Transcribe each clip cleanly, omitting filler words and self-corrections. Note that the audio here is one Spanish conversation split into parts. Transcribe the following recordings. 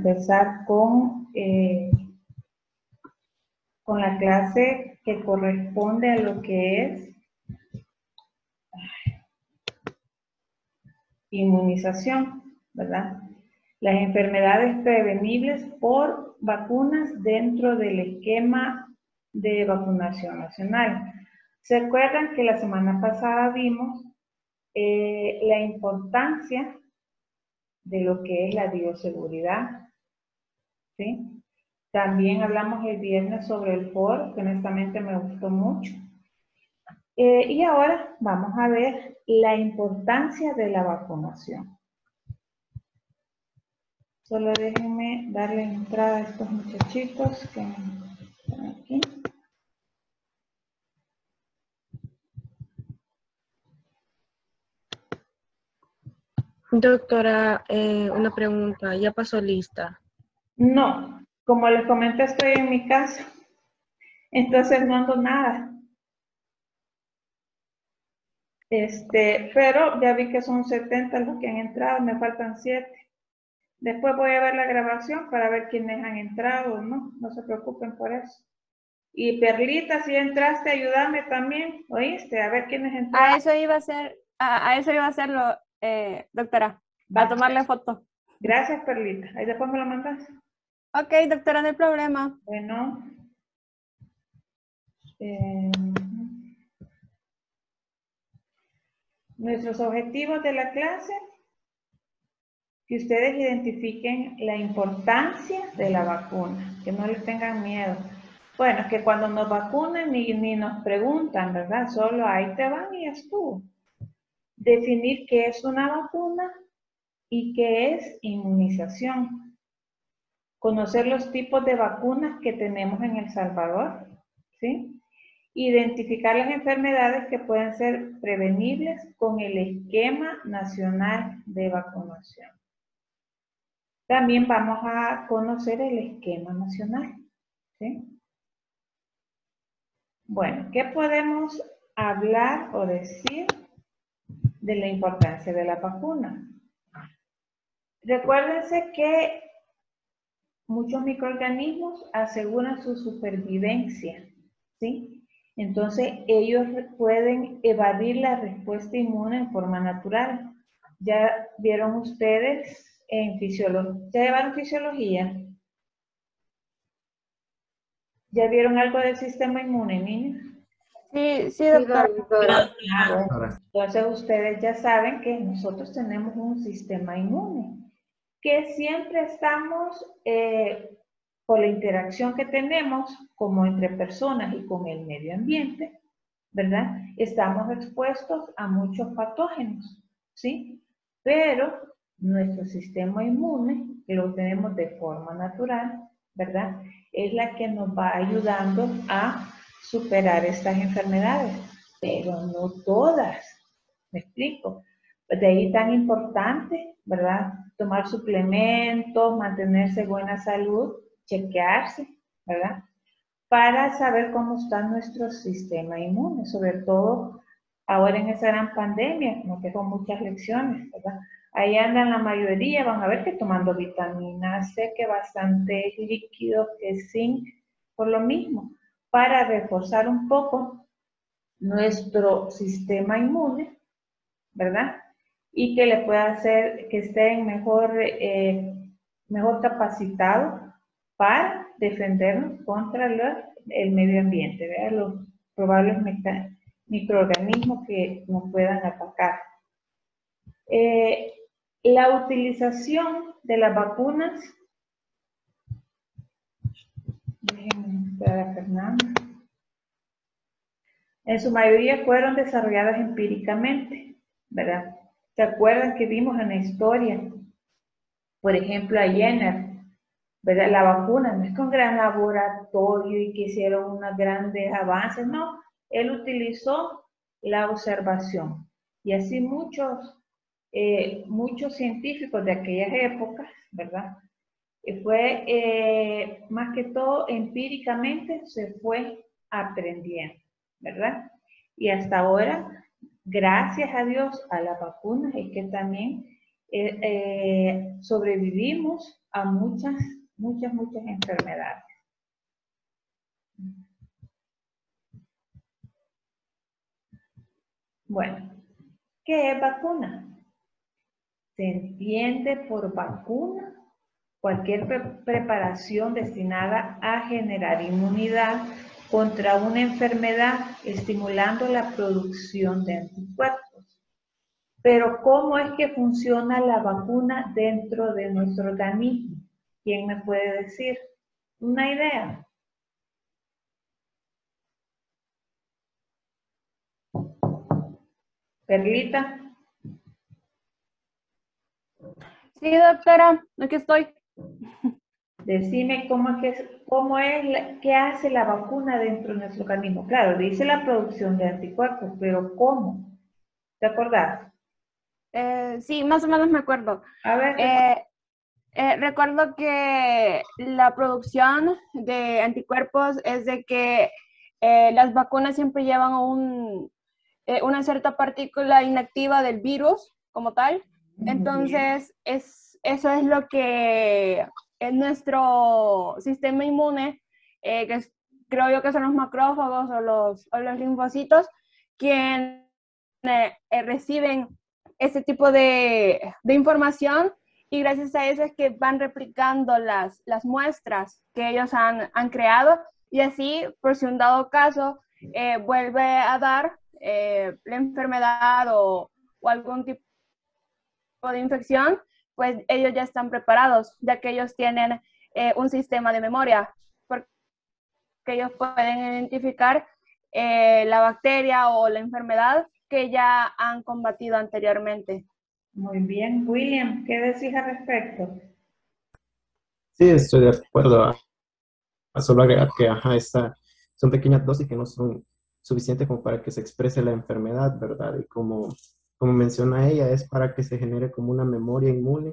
empezar con la clase que corresponde a lo que es inmunización, ¿verdad? Las enfermedades prevenibles por vacunas dentro del esquema de vacunación nacional. ¿Se acuerdan que la semana pasada vimos la importancia de lo que es la bioseguridad? ¿Sí? También hablamos el viernes sobre el foro, que honestamente me gustó mucho. Y ahora vamos a ver la importancia de la vacunación. Solo déjenme darle entrada a estos muchachitos que están aquí. Doctora, una pregunta, ¿ya pasó lista? No, como les comenté, estoy en mi casa, entonces no ando nada. Pero ya vi que son 70 los que han entrado, me faltan 7. Después voy a ver la grabación para ver quiénes han entrado o no, no se preocupen por eso. Y Perlita, si entraste, ayúdame también, ¿oíste? A ver quiénes entraron. A eso iba a hacerlo, doctora, a tomarle foto. Gracias, Perlita. Ahí después me lo mandas. Ok, doctora, no hay problema. Bueno. Nuestros objetivos de la clase, que ustedes identifiquen la importancia de la vacuna, que no les tengan miedo. Bueno, que cuando nos vacunen ni nos preguntan, ¿verdad? Solo ahí te van y estuvo. Definir qué es una vacuna y qué es inmunización. Conocer los tipos de vacunas que tenemos en El Salvador, ¿sí? Identificar las enfermedades que pueden ser prevenibles con el esquema nacional de vacunación. También vamos a conocer el esquema nacional, ¿sí? Bueno, ¿qué podemos hablar o decir de la importancia de la vacuna? Recuérdense que muchos microorganismos aseguran su supervivencia, ¿sí? Entonces, ellos pueden evadir la respuesta inmune en forma natural. Ya vieron ustedes en fisiología, ¿ya llevaron fisiología? ¿Ya vieron algo del sistema inmune, niños? Sí, doctora. Bueno, entonces ustedes ya saben que nosotros tenemos un sistema inmune, que siempre estamos, por la interacción que tenemos, como entre personas y con el medio ambiente, ¿verdad? Estamos expuestos a muchos patógenos, ¿sí? Pero nuestro sistema inmune, que lo tenemos de forma natural, ¿verdad? Es la que nos va ayudando a superar estas enfermedades, pero no todas. ¿Me explico? De ahí tan importante, ¿verdad? Tomar suplementos, mantenerse en buena salud, chequearse, ¿verdad? Para saber cómo está nuestro sistema inmune, sobre todo ahora en esta gran pandemia, nos dejó muchas lecciones, ¿verdad? Ahí andan la mayoría, van a ver que tomando vitamina C, que bastante líquido, que zinc, por lo mismo, para reforzar un poco nuestro sistema inmune, ¿verdad? Y que le pueda hacer que estén mejor capacitados para defendernos contra el medio ambiente, ¿verdad? Los probables microorganismos que nos puedan atacar. La utilización de las vacunas, déjenme esperar a Fernanda, en su mayoría fueron desarrolladas empíricamente, ¿verdad? ¿Se acuerdan que vimos en la historia? Por ejemplo, a Jenner, ¿verdad? La vacuna no es con gran laboratorio y que hicieron unos grandes avances, no. Él utilizó la observación. Y así muchos científicos de aquellas épocas, ¿verdad? Fue más que todo empíricamente se fue aprendiendo, ¿verdad? Y hasta ahora, gracias a Dios, a las vacunas, es que también sobrevivimos a muchas enfermedades. Bueno, ¿qué es vacuna? Se entiende por vacuna cualquier preparación destinada a generar inmunidad contra una enfermedad, estimulando la producción de anticuerpos. Pero ¿cómo es que funciona la vacuna dentro de nuestro organismo? ¿Quién me puede decir? ¿Una idea? Perlita. Sí, doctora, aquí estoy. Decime qué hace la vacuna dentro de nuestro organismo. Claro, dice la producción de anticuerpos, pero ¿cómo? ¿Te acordás? Sí, más o menos me acuerdo. A ver. Recuerdo que la producción de anticuerpos es de que las vacunas siempre llevan una cierta partícula inactiva del virus como tal. Entonces, eso es lo que en nuestro sistema inmune, creo yo que son los macrófagos o los linfocitos, quienes reciben ese tipo de información, y gracias a eso es que van replicando las muestras que ellos han creado, y así, por si un dado caso vuelve a dar la enfermedad o algún tipo de infección, pues ellos ya están preparados, ya que ellos tienen un sistema de memoria, porque ellos pueden identificar la bacteria o la enfermedad que ya han combatido anteriormente. Muy bien, William, ¿qué decís al respecto? Sí, estoy de acuerdo. Solo agregar que son pequeñas dosis que no son suficientes como para que se exprese la enfermedad, ¿verdad? Y como menciona ella, es para que se genere como una memoria inmune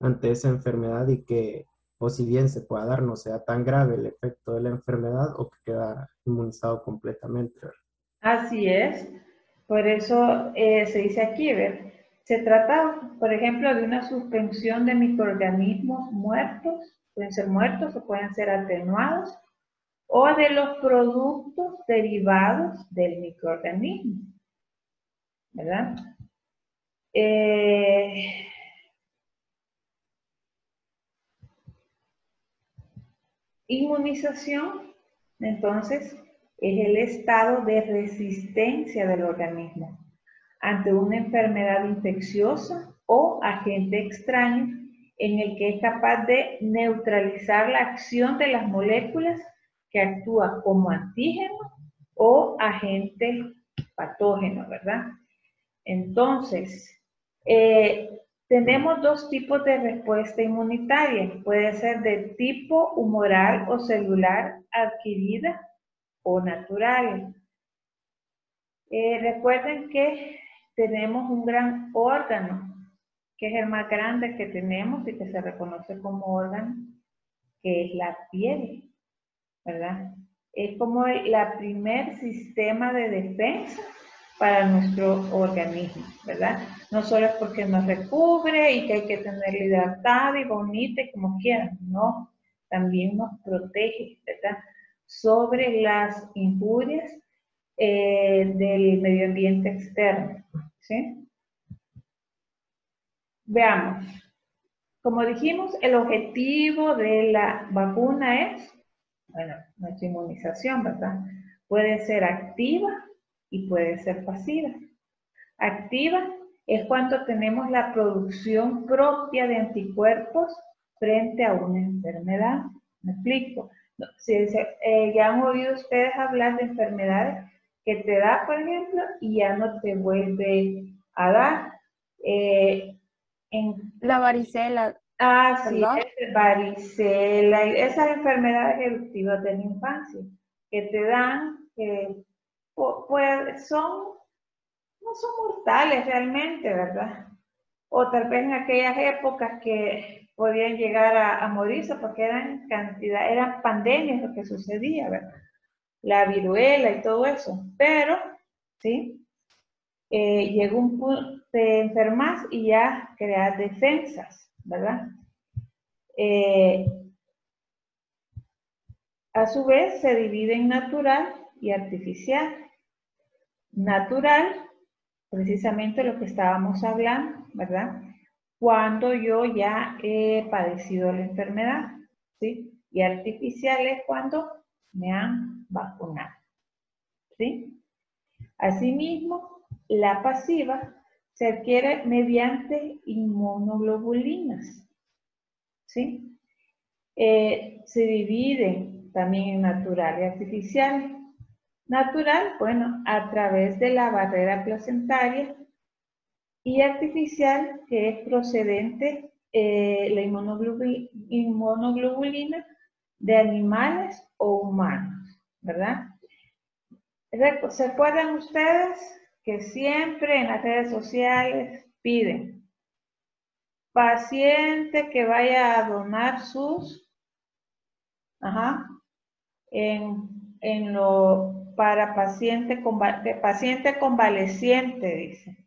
ante esa enfermedad y que, o si bien se pueda dar, no sea tan grave el efecto de la enfermedad o que queda inmunizado completamente, ¿verdad? Así es. Por eso se dice aquí, ¿ver? Se trata, por ejemplo, de una suspensión de microorganismos muertos, pueden ser muertos o pueden ser atenuados, o de los productos derivados del microorganismo, ¿verdad? Inmunización, entonces, es el estado de resistencia del organismo ante una enfermedad infecciosa o agente extraño en el que es capaz de neutralizar la acción de las moléculas que actúa como antígeno o agente patógeno, ¿verdad? Entonces, tenemos dos tipos de respuesta inmunitaria. Puede ser de tipo humoral o celular, adquirida o natural. Recuerden que tenemos un gran órgano, que es el más grande que tenemos y que se reconoce como órgano, que es la piel, ¿verdad? Es como el primer sistema de defensa para nuestro organismo, ¿verdad? No solo es porque nos recubre y que hay que tenerla hidratada y bonita y como quieran, no, también nos protege, ¿verdad? Sobre las injurias del medio ambiente externo, ¿sí? Veamos. Como dijimos, el objetivo de la vacuna es, bueno, nuestra inmunización, ¿verdad? Puede ser activa y puede ser pasiva. Activa es cuando tenemos la producción propia de anticuerpos frente a una enfermedad. ¿Me explico? Ya han oído ustedes hablar de enfermedades que te da, por ejemplo, y ya no te vuelve a dar. La varicela. Sí, es varicela, esas enfermedades eruptivas de la infancia que te dan, pues no son mortales realmente, ¿verdad? O tal vez en aquellas épocas que podían llegar a morirse porque eran pandemias lo que sucedía, ¿verdad? La viruela y todo eso. Pero, ¿sí? Llegó un punto, te enfermas y ya creas defensas, ¿verdad? A su vez, se divide en natural y artificial. Natural, precisamente lo que estábamos hablando, ¿verdad? Cuando yo ya he padecido la enfermedad, ¿sí? Y artificial es cuando me han vacunado, ¿sí? Asimismo, la pasiva se adquiere mediante inmunoglobulinas, ¿sí? Se dividen también en natural y artificial. Natural, bueno, a través de la barrera placentaria, y artificial, que es procedente la inmunoglobulina de animales o humanos, ¿verdad? ¿Se acuerdan ustedes que siempre en las redes sociales piden paciente que vaya a donar sus, para paciente convaleciente, dice,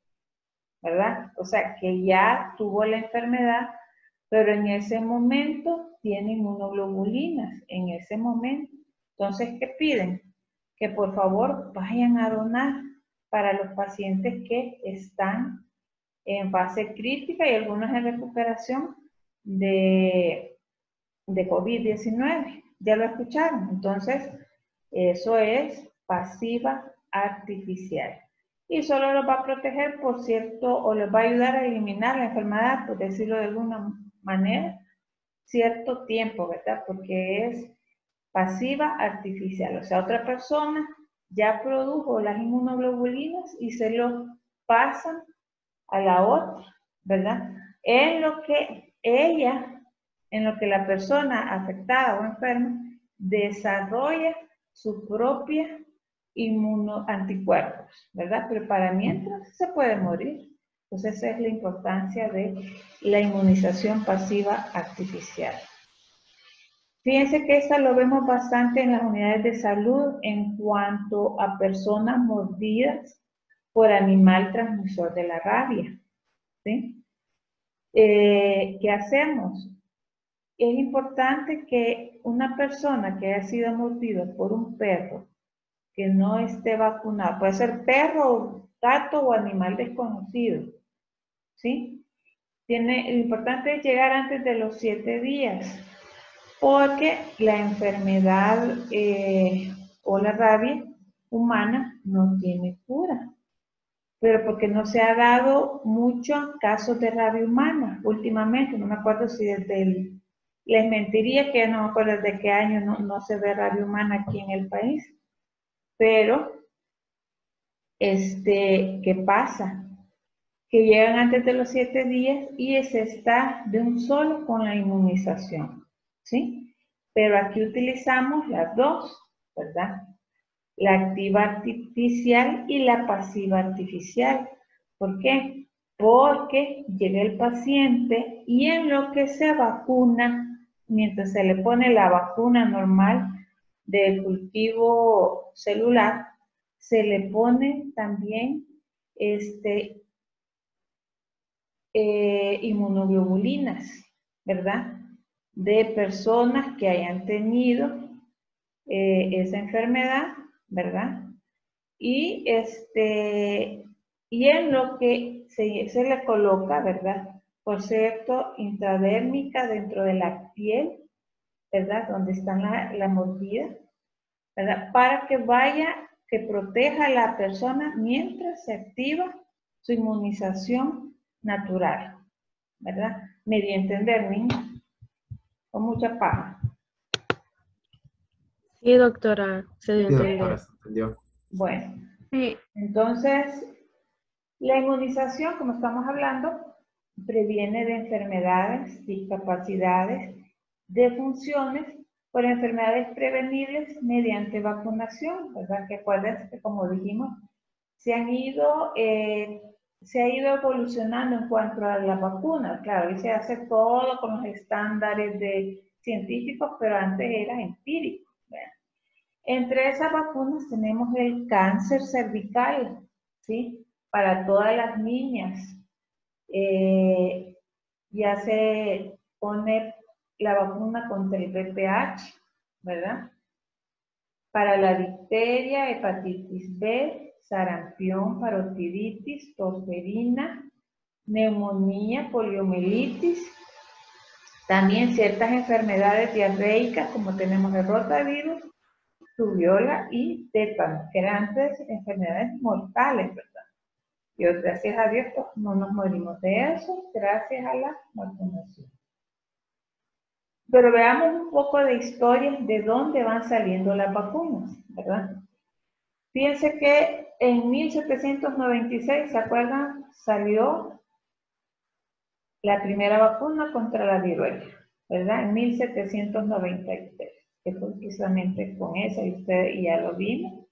¿verdad? O sea, que ya tuvo la enfermedad, pero en ese momento tiene inmunoglobulinas, en ese momento. Entonces, ¿qué piden? Que por favor vayan a donar para los pacientes que están en fase crítica y algunos en recuperación de COVID-19. Ya lo escucharon. Entonces, eso es pasiva artificial. Y solo los va a proteger, por cierto, o les va a ayudar a eliminar la enfermedad, por decirlo de alguna manera, cierto tiempo, ¿verdad? Porque es pasiva artificial. O sea, otra persona ya produjo las inmunoglobulinas y se lo pasan a la otra, ¿verdad? En lo que la persona afectada o enferma desarrolla su propia inmunoanticuerpos, ¿verdad? Pero para mientras se puede morir. Entonces esa es la importancia de la inmunización pasiva artificial. Fíjense que esta lo vemos bastante en las unidades de salud en cuanto a personas mordidas por animal transmisor de la rabia, ¿sí? ¿Qué hacemos? Es importante que una persona que haya sido mordida por un perro que no esté vacunado, puede ser perro, gato o animal desconocido, ¿sí? Lo importante es llegar antes de los 7 días, porque la enfermedad o la rabia humana no tiene cura, pero porque no se ha dado muchos casos de rabia humana últimamente. No me acuerdo si les mentiría que no me acuerdo de qué año no se ve rabia humana aquí en el país, pero ¿qué pasa? Que llegan antes de los 7 días y se está de un solo con la inmunización, ¿sí? Pero aquí utilizamos las dos, ¿verdad? La activa artificial y la pasiva artificial. ¿Por qué? Porque llega el paciente y en lo que se vacuna, mientras se le pone la vacuna normal de cultivo celular, se le pone también inmunoglobulinas, ¿verdad? De personas que hayan tenido esa enfermedad, ¿verdad? Y en lo que se le coloca, ¿verdad? Por cierto, intradérmica dentro de la piel, ¿verdad? Donde está la mordida, ¿verdad? Para que que proteja a la persona mientras se activa su inmunización natural, ¿verdad? Me di a entender, niña, con mucha paja. Sí, doctora, se dio a entender. Bueno, Sí. Entonces, la inmunización, como estamos hablando, previene de enfermedades, discapacidades, defunciones por enfermedades prevenibles mediante vacunación, ¿verdad? Que acuérdense que, como dijimos, se ha ido evolucionando en cuanto a las vacunas. Claro, hoy se hace todo con los estándares científicos, pero antes era empírico, ¿verdad? Entre esas vacunas tenemos el cáncer cervical, ¿sí? Para todas las niñas. Ya se pone la vacuna contra el VPH, ¿verdad? Para la difteria, hepatitis B, sarampión, parotiditis, tosferina, neumonía, poliomielitis, también ciertas enfermedades diarreicas como tenemos el rotavirus, rubiola y tétano, que eran antes enfermedades mortales, ¿verdad? Y gracias a Dios pues, no nos morimos de eso, gracias a la vacunación. Pero veamos un poco de historia de dónde van saliendo las vacunas, ¿verdad? Fíjense que en 1796, ¿se acuerdan? Salió la primera vacuna contra la viruela, ¿verdad? En 1793, que fue precisamente con esa, y ustedes ya lo vimos.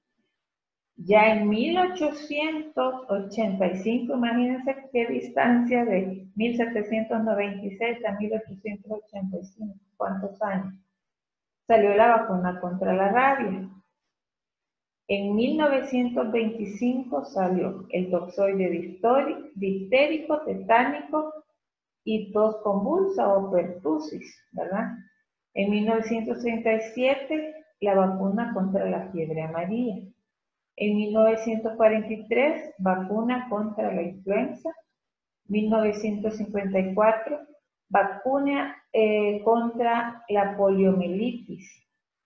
Ya en 1885, imagínense qué distancia de 1796 a 1885, ¿cuántos años? Salió la vacuna contra la rabia. En 1925 salió el toxoide difterico, tetánico y tos convulsa o pertussis, ¿verdad? En 1937 la vacuna contra la fiebre amarilla. En 1943, vacuna contra la influenza. 1954, vacuna contra la poliomielitis.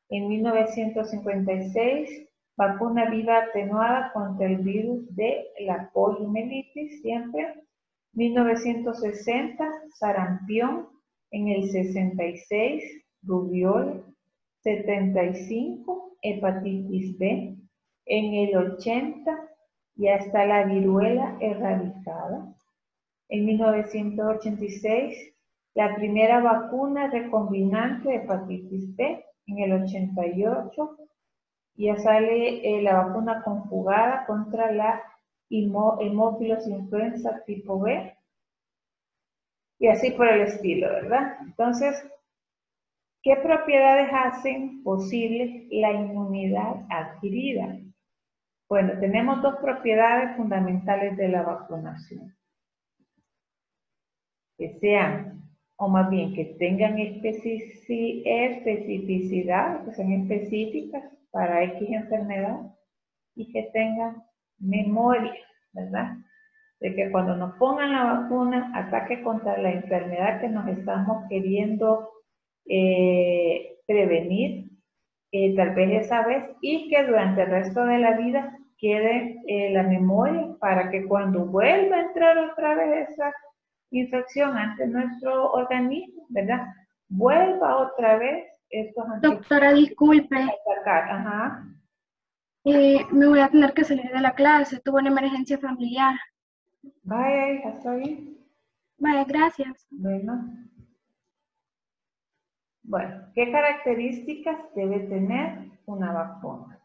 En 1956, vacuna viva atenuada contra el virus de la poliomielitis, siempre. 1960, sarampión. En el 66, rubiola. 75, hepatitis B. En el 80 ya está la viruela erradicada. En 1986, la primera vacuna recombinante de hepatitis B. En el 88 ya sale la vacuna conjugada contra la hemófilos influenza tipo B. Y así por el estilo, ¿verdad? Entonces, ¿qué propiedades hacen posible la inmunidad adquirida? Bueno, tenemos dos propiedades fundamentales de la vacunación. Que sean, o más bien que tengan especificidad, que sean específicas para X enfermedad, y que tengan memoria, ¿verdad? De que cuando nos pongan la vacuna, ataque contra la enfermedad que nos estamos queriendo prevenir, tal vez esa vez, y que durante el resto de la vida quede la memoria para que cuando vuelva a entrar otra vez esa infección ante nuestro organismo, ¿verdad? Vuelva otra vez estos anticuerpos. Doctora, disculpe. Ajá. Me voy a tener que salir de la clase. Tuve una emergencia familiar. Vaya, hija, está bien. Vaya, gracias. Bueno, ¿qué características debe tener una vacuna?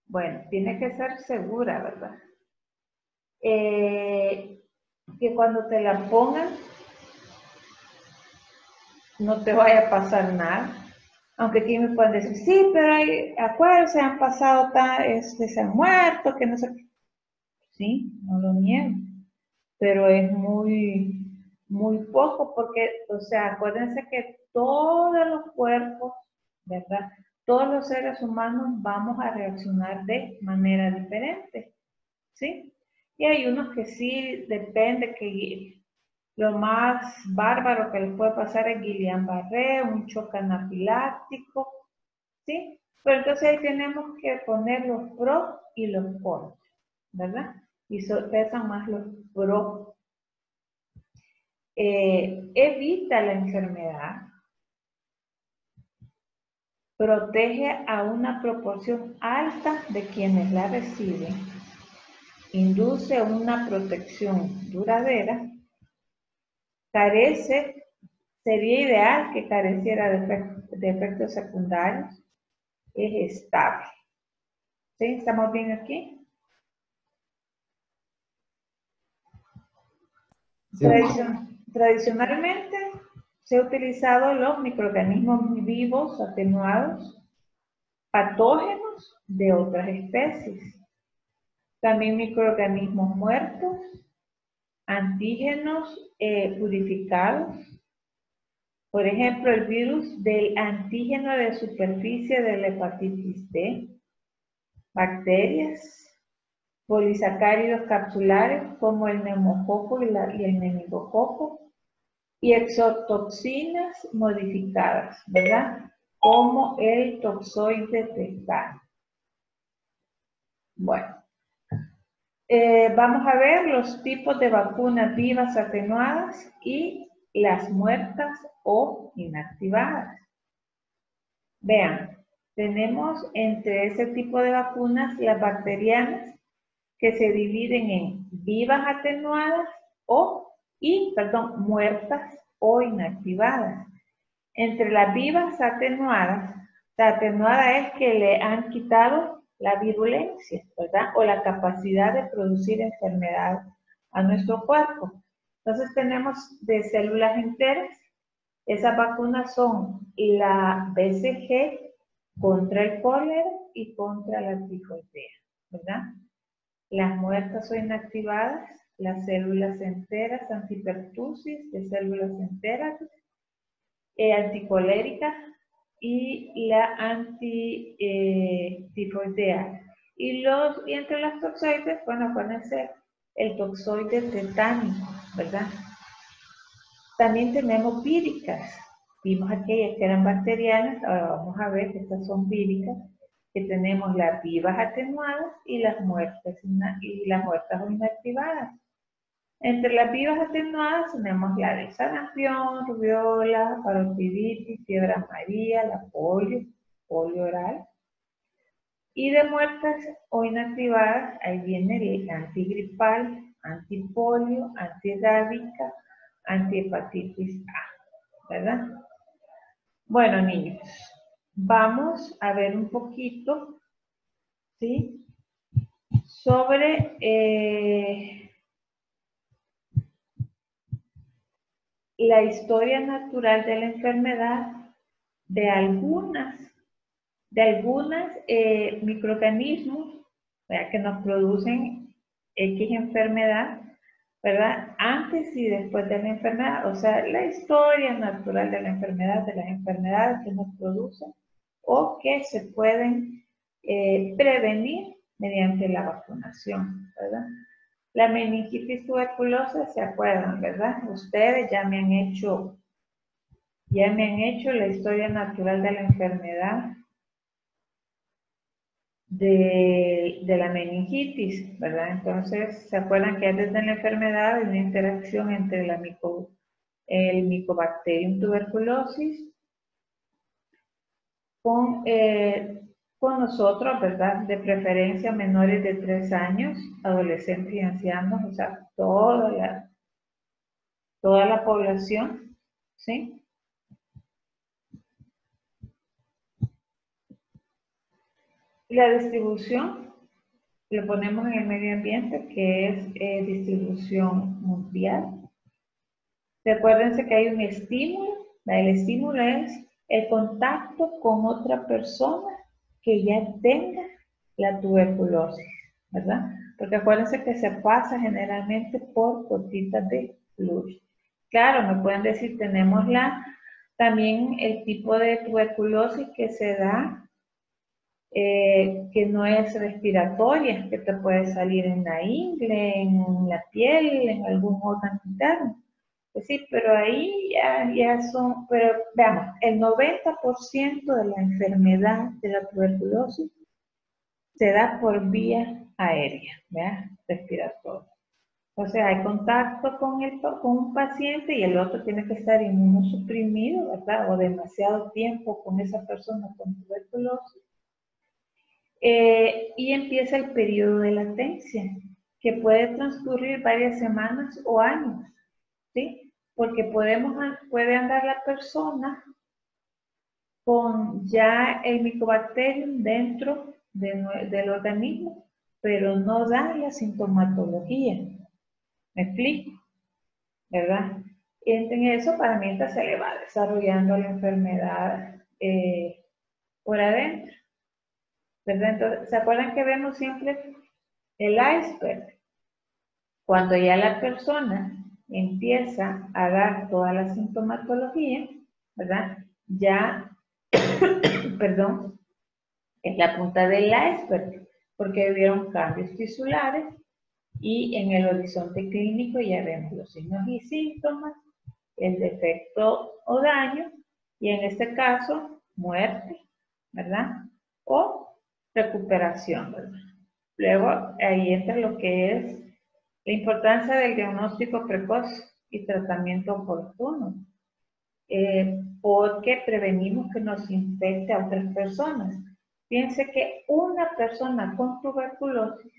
Bueno, tiene que ser segura, ¿verdad? Que cuando te la pongan no te vaya a pasar nada. Aunque aquí me pueden decir, sí, pero hay, acuérdense, han pasado, se han muerto, que no sé qué. Sí, no lo niego. Pero es muy poco porque, o sea, acuérdense que todos los cuerpos, ¿verdad? Todos los seres humanos vamos a reaccionar de manera diferente, ¿sí? Y hay unos que sí, depende, que lo más bárbaro que les puede pasar es Guillain-Barré, un choque anafiláctico, ¿sí? Pero entonces ahí tenemos que poner los pros y los contras, ¿verdad? Y pesan más los pros. Evita la enfermedad, protege a una proporción alta de quienes la reciben, induce una protección duradera, sería ideal que careciera de efectos secundarios, es estable. ¿Sí? ¿Estamos bien aquí? Sí. Tradicionalmente se han utilizado los microorganismos vivos atenuados, patógenos de otras especies, también microorganismos muertos, antígenos purificados, Por ejemplo, el virus del antígeno de superficie de la hepatitis B, bacterias, polisacáridos capsulares como el neumococo y el meningococo, y exotoxinas modificadas, ¿verdad? Como el toxoide tetano. Bueno, vamos a ver los tipos de vacunas vivas atenuadas y las muertas o inactivadas. Vean, tenemos entre ese tipo de vacunas las bacterianas que se dividen en vivas atenuadas muertas o inactivadas. Entre las vivas atenuadas, la atenuada es que le han quitado la virulencia, ¿verdad? O la capacidad de producir enfermedad a nuestro cuerpo. Entonces tenemos de células enteras, esas vacunas son la BCG contra el cólera y contra la tifoidea, ¿verdad? Las muertas o inactivadas, las células enteras, antipertusis de células enteras, anticolérica y la antitifoidea. Y entre las toxoides, bueno, pueden ser el toxoide tetánico, ¿verdad? También tenemos víricas. Vimos aquellas que eran bacterianas, ahora vamos a ver que estas son víricas, que tenemos las vivas atenuadas y las muertas o inactivadas. Entre las vivas atenuadas tenemos la de sarampión, rubiola, parotiditis, fiebre amarilla, la polio oral. Y de muertas o inactivadas, ahí viene el antigripal, antipolio, antirrábica, antihepatitis A, ¿verdad? Bueno, niños, vamos a ver un poquito, ¿sí? Sobre la historia natural de la enfermedad de algunos microorganismos, ¿verdad? Que nos producen X enfermedad, ¿verdad? Antes y después de la enfermedad, o sea, la historia natural de la enfermedad, de las enfermedades que nos producen o que se pueden prevenir mediante la vacunación, ¿verdad? La meningitis tuberculosa, ¿se acuerdan, verdad? Ustedes ya me han hecho la historia natural de la enfermedad de la meningitis, ¿verdad? Entonces, ¿se acuerdan que antes de la enfermedad hay una interacción entre el Mycobacterium tuberculosis con nosotros, ¿verdad? De preferencia menores de 3 años, adolescentes y ancianos, o sea, toda la población, ¿sí? La distribución, lo ponemos en el medio ambiente, que es distribución mundial. Recuérdense que hay un estímulo. El estímulo es el contacto con otra persona que ya tenga la tuberculosis, ¿verdad? Porque acuérdense que se pasa generalmente por gotitas de flujo. Claro, me pueden decir, tenemos también el tipo de tuberculosis que se da, que no es respiratoria, que te puede salir en la ingle, en la piel, en algún órgano interno. Pues sí, pero ahí ya son, pero veamos, el 90% de la enfermedad de la tuberculosis se da por vía aérea, ¿verdad? Respiratoria. O sea, hay contacto con un paciente y el otro tiene que estar inmunosuprimido, ¿verdad? O demasiado tiempo con esa persona con tuberculosis. Y empieza el periodo de latencia, que puede transcurrir varias semanas o años, ¿sí? Porque puede andar la persona con ya el Mycobacterium dentro del organismo, pero no da la sintomatología. ¿Me explico? ¿Verdad? Y en eso, para mientras se le va desarrollando la enfermedad por adentro. ¿Verdad? Entonces, ¿se acuerdan que vemos siempre el iceberg? Cuando ya la persona empieza a dar toda la sintomatología, ¿verdad? Ya, perdón, es la punta del iceberg, porque hubieron cambios tisulares y en el horizonte clínico ya vemos los signos y síntomas, el defecto o daño, y en este caso, muerte, ¿verdad? O recuperación, ¿verdad? Luego, ahí entra lo que es la importancia del diagnóstico precoz y tratamiento oportuno, porque prevenimos que nos infecte a otras personas. Piense que una persona con tuberculosis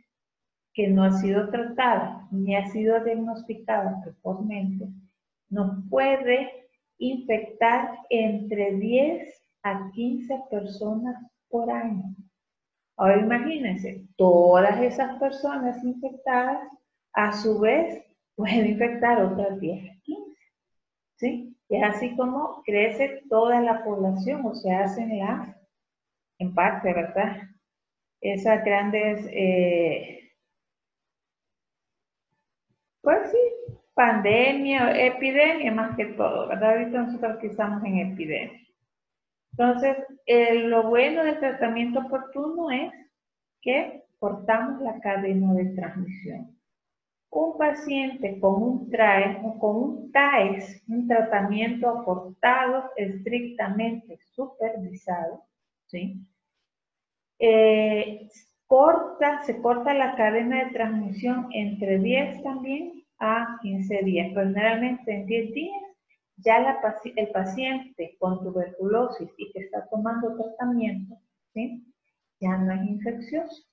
que no ha sido tratada ni ha sido diagnosticada precozmente, nos puede infectar entre 10 a 15 personas por año. Ahora imagínense, todas esas personas infectadas a su vez pueden infectar otras 10 a 15. ¿Sí? Y es así como crece toda la población, o se hacen en parte, ¿verdad? Esas grandes, pues sí, pandemia, epidemia más que todo, ¿verdad? Ahorita nosotros estamos en epidemia. Entonces, lo bueno del tratamiento oportuno es que cortamos la cadena de transmisión. Un paciente con un TAES, un tratamiento acortado, estrictamente supervisado, ¿sí? Se corta la cadena de transmisión entre 10 también a 15 días. Pero generalmente en 10 días ya el paciente con tuberculosis y que está tomando tratamiento, ¿sí? Ya no es infeccioso.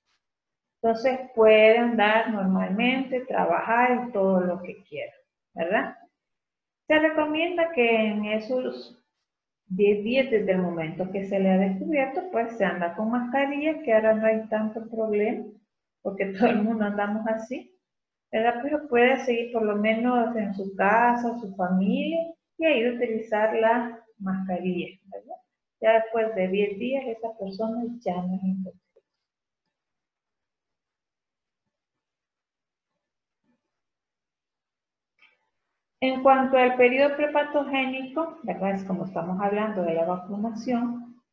Entonces puede andar normalmente, trabajar y todo lo que quiera, ¿verdad? Se recomienda que en esos 10 días desde el momento que se le ha descubierto, pues se anda con mascarilla, que ahora no hay tanto problema, porque todo el mundo andamos así, ¿verdad? Pero puede seguir por lo menos en su casa, su familia, y ahí utilizar la mascarilla, ¿verdad? Ya después de 10 días esa persona ya no es infectada. En cuanto al periodo prepatogénico, ¿verdad? Es como estamos hablando de la vacunación,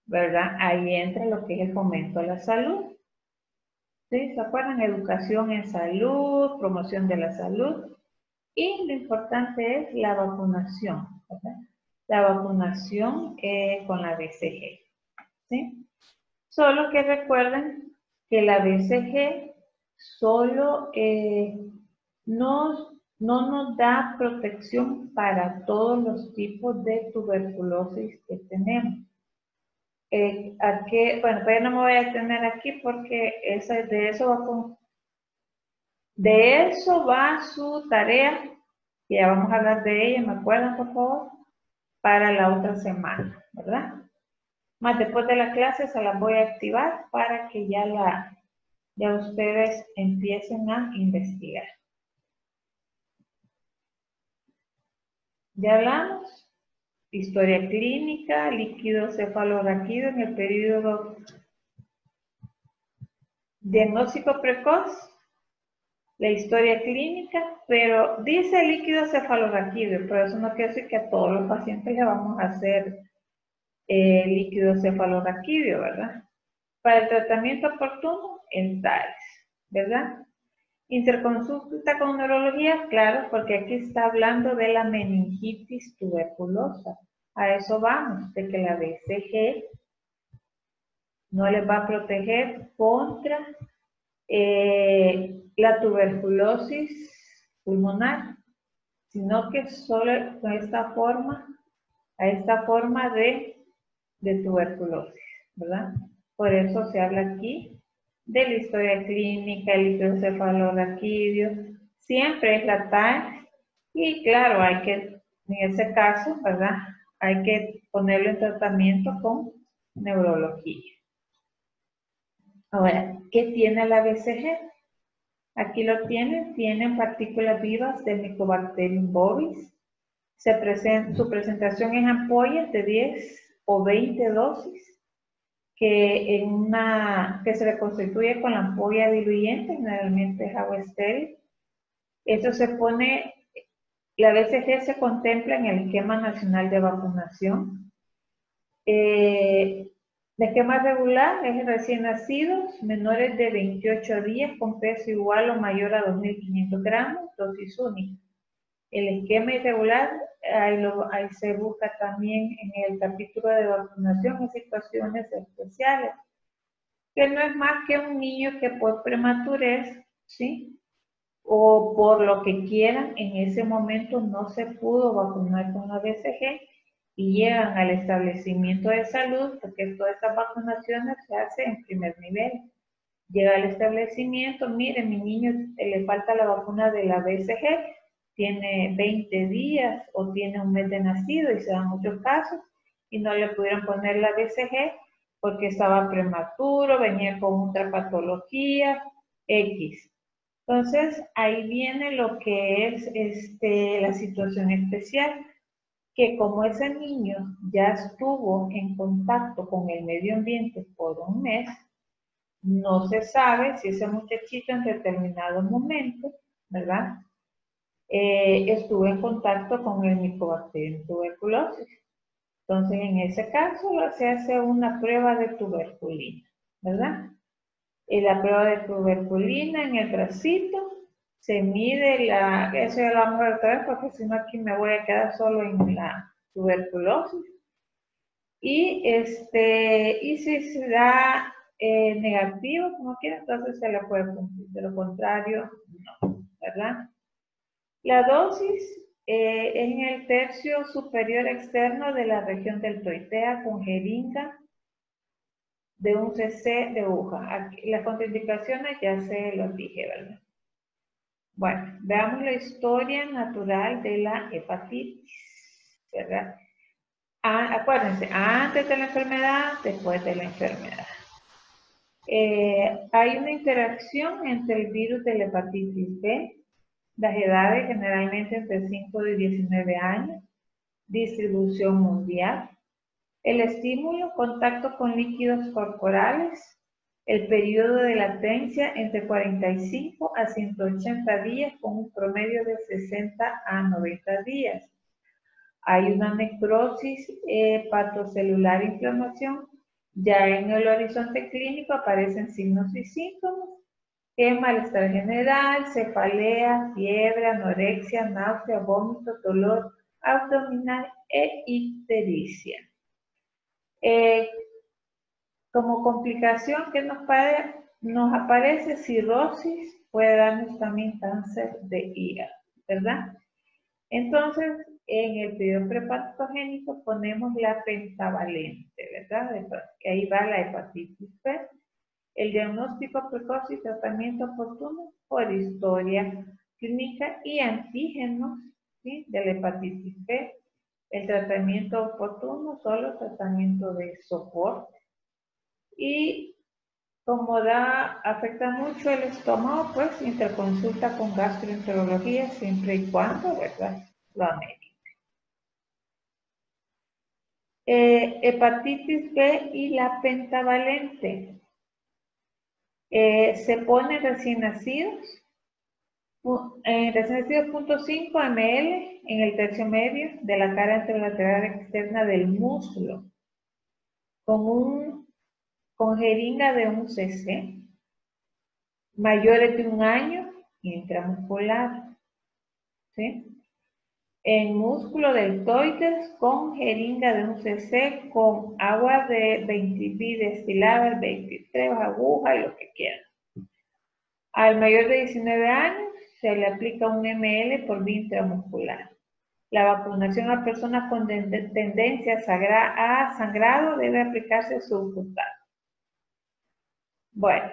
¿verdad? Ahí entra lo que es el fomento a la salud. ¿Sí? ¿Se acuerdan? Educación en salud, promoción de la salud. Y lo importante es la vacunación, ¿verdad? La vacunación con la BCG. ¿Sí? Solo que recuerden que la BCG solo no nos da protección para todos los tipos de tuberculosis que tenemos. Bueno, pues no me voy a detener aquí porque de eso va su tarea, y ya vamos a hablar de ella, ¿me acuerdan, por favor? Para la otra semana, ¿verdad? Más después de la clase se las voy a activar para que ya ustedes empiecen a investigar. Ya hablamos. Historia clínica, líquido cefalorraquídeo en el periodo diagnóstico precoz, la historia clínica, pero dice líquido cefalorraquídeo, pero eso no quiere decir que a todos los pacientes le vamos a hacer líquido cefalorraquídeo, ¿verdad? Para el tratamiento oportuno, el TAES, ¿verdad? Interconsulta con neurología, claro, porque aquí está hablando de la meningitis tuberculosa. A eso vamos, de que la BCG no les va a proteger contra la tuberculosis pulmonar, sino que solo con esta forma de tuberculosis, ¿verdad? Por eso se habla aquí de la historia clínica, el líquido cefalorraquídeo, siempre es la TAES, y claro, en ese caso, ¿verdad? Hay que ponerlo en tratamiento con neurología. Ahora, ¿qué tiene la BCG? Aquí lo tienen partículas vivas del Mycobacterium bovis. Su presentación es ampollas de 10 o 20 dosis, que se reconstituye con la ampolla diluyente, generalmente es agua estéril. Esto se pone La BCG se contempla en el Esquema Nacional de Vacunación. El esquema regular es recién nacidos, menores de 28 días con peso igual o mayor a 2.500 gramos, dosis única. El esquema irregular, ahí se busca también en el capítulo de vacunación en situaciones especiales, que no es más que un niño que por prematurez, ¿sí?, o por lo que quieran, en ese momento no se pudo vacunar con la BCG y llegan al establecimiento de salud, porque todas estas vacunaciones se hacen en primer nivel. Llega al establecimiento, mire, mi niño le falta la vacuna de la BCG, tiene 20 días o tiene un mes de nacido, y se dan muchos casos, y no le pudieron poner la BCG porque estaba prematuro, venía con otra patología, X. Entonces, ahí viene lo que es la situación especial, que como ese niño ya estuvo en contacto con el medio ambiente por un mes, no se sabe si ese muchachito en determinado momento, ¿verdad?, estuvo en contacto con el Mycobacterium tuberculosis. Entonces, en ese caso se hace una prueba de tuberculina, ¿verdad? La prueba de tuberculina en el bracito, se mide eso ya lo vamos a ver otra vez porque si no aquí me voy a quedar solo en la tuberculosis. Y si se da negativo, como quiera, entonces se le puede cumplir. De lo contrario, no, ¿verdad? La dosis es en el tercio superior externo de la región deltoidea con jeringa de un cc de aguja. Aquí, las contraindicaciones ya se los dije, ¿verdad? Bueno, veamos la historia natural de la hepatitis, ¿verdad? Acuérdense, antes de la enfermedad, después de la enfermedad. Hay una interacción entre el virus de la hepatitis B, las edades generalmente entre 5 y 19 años, distribución mundial, el estímulo, contacto con líquidos corporales, el periodo de latencia entre 45 a 180 días con un promedio de 60 a 90 días. Hay una necrosis hepatocelular, inflamación. Ya en el horizonte clínico aparecen signos y síntomas, que es malestar general, cefalea, fiebre, anorexia, náusea, vómito, dolor abdominal e ictericia. Como complicación que nos aparece cirrosis, puede darnos también cáncer de hígado, ¿verdad? Entonces, en el periodo prepatogénico ponemos la pentavalente, ¿verdad? Ahí va la hepatitis B. El diagnóstico precoz y tratamiento oportuno por historia clínica y antígenos, ¿sí?, de la hepatitis B. El tratamiento oportuno, solo tratamiento de soporte. Y como afecta mucho el estómago, pues interconsulta con gastroenterología siempre y cuando, ¿verdad?, lo amerite. Hepatitis B y la pentavalente. Se pone recién nacidos 0.5 ml en el tercio medio de la cara anterolateral externa del músculo, con jeringa de 1 cc, mayores de 1 año, intramuscular, ¿sí? En músculo deltoides con jeringa de 1 cc con agua de 20 bidestilada, 23, aguja y lo que quieran. Al mayor de 19 años se le aplica 1 ml por vía intramuscular. La vacunación a personas con tendencia a sangrado debe aplicarse subcutáneo. Bueno,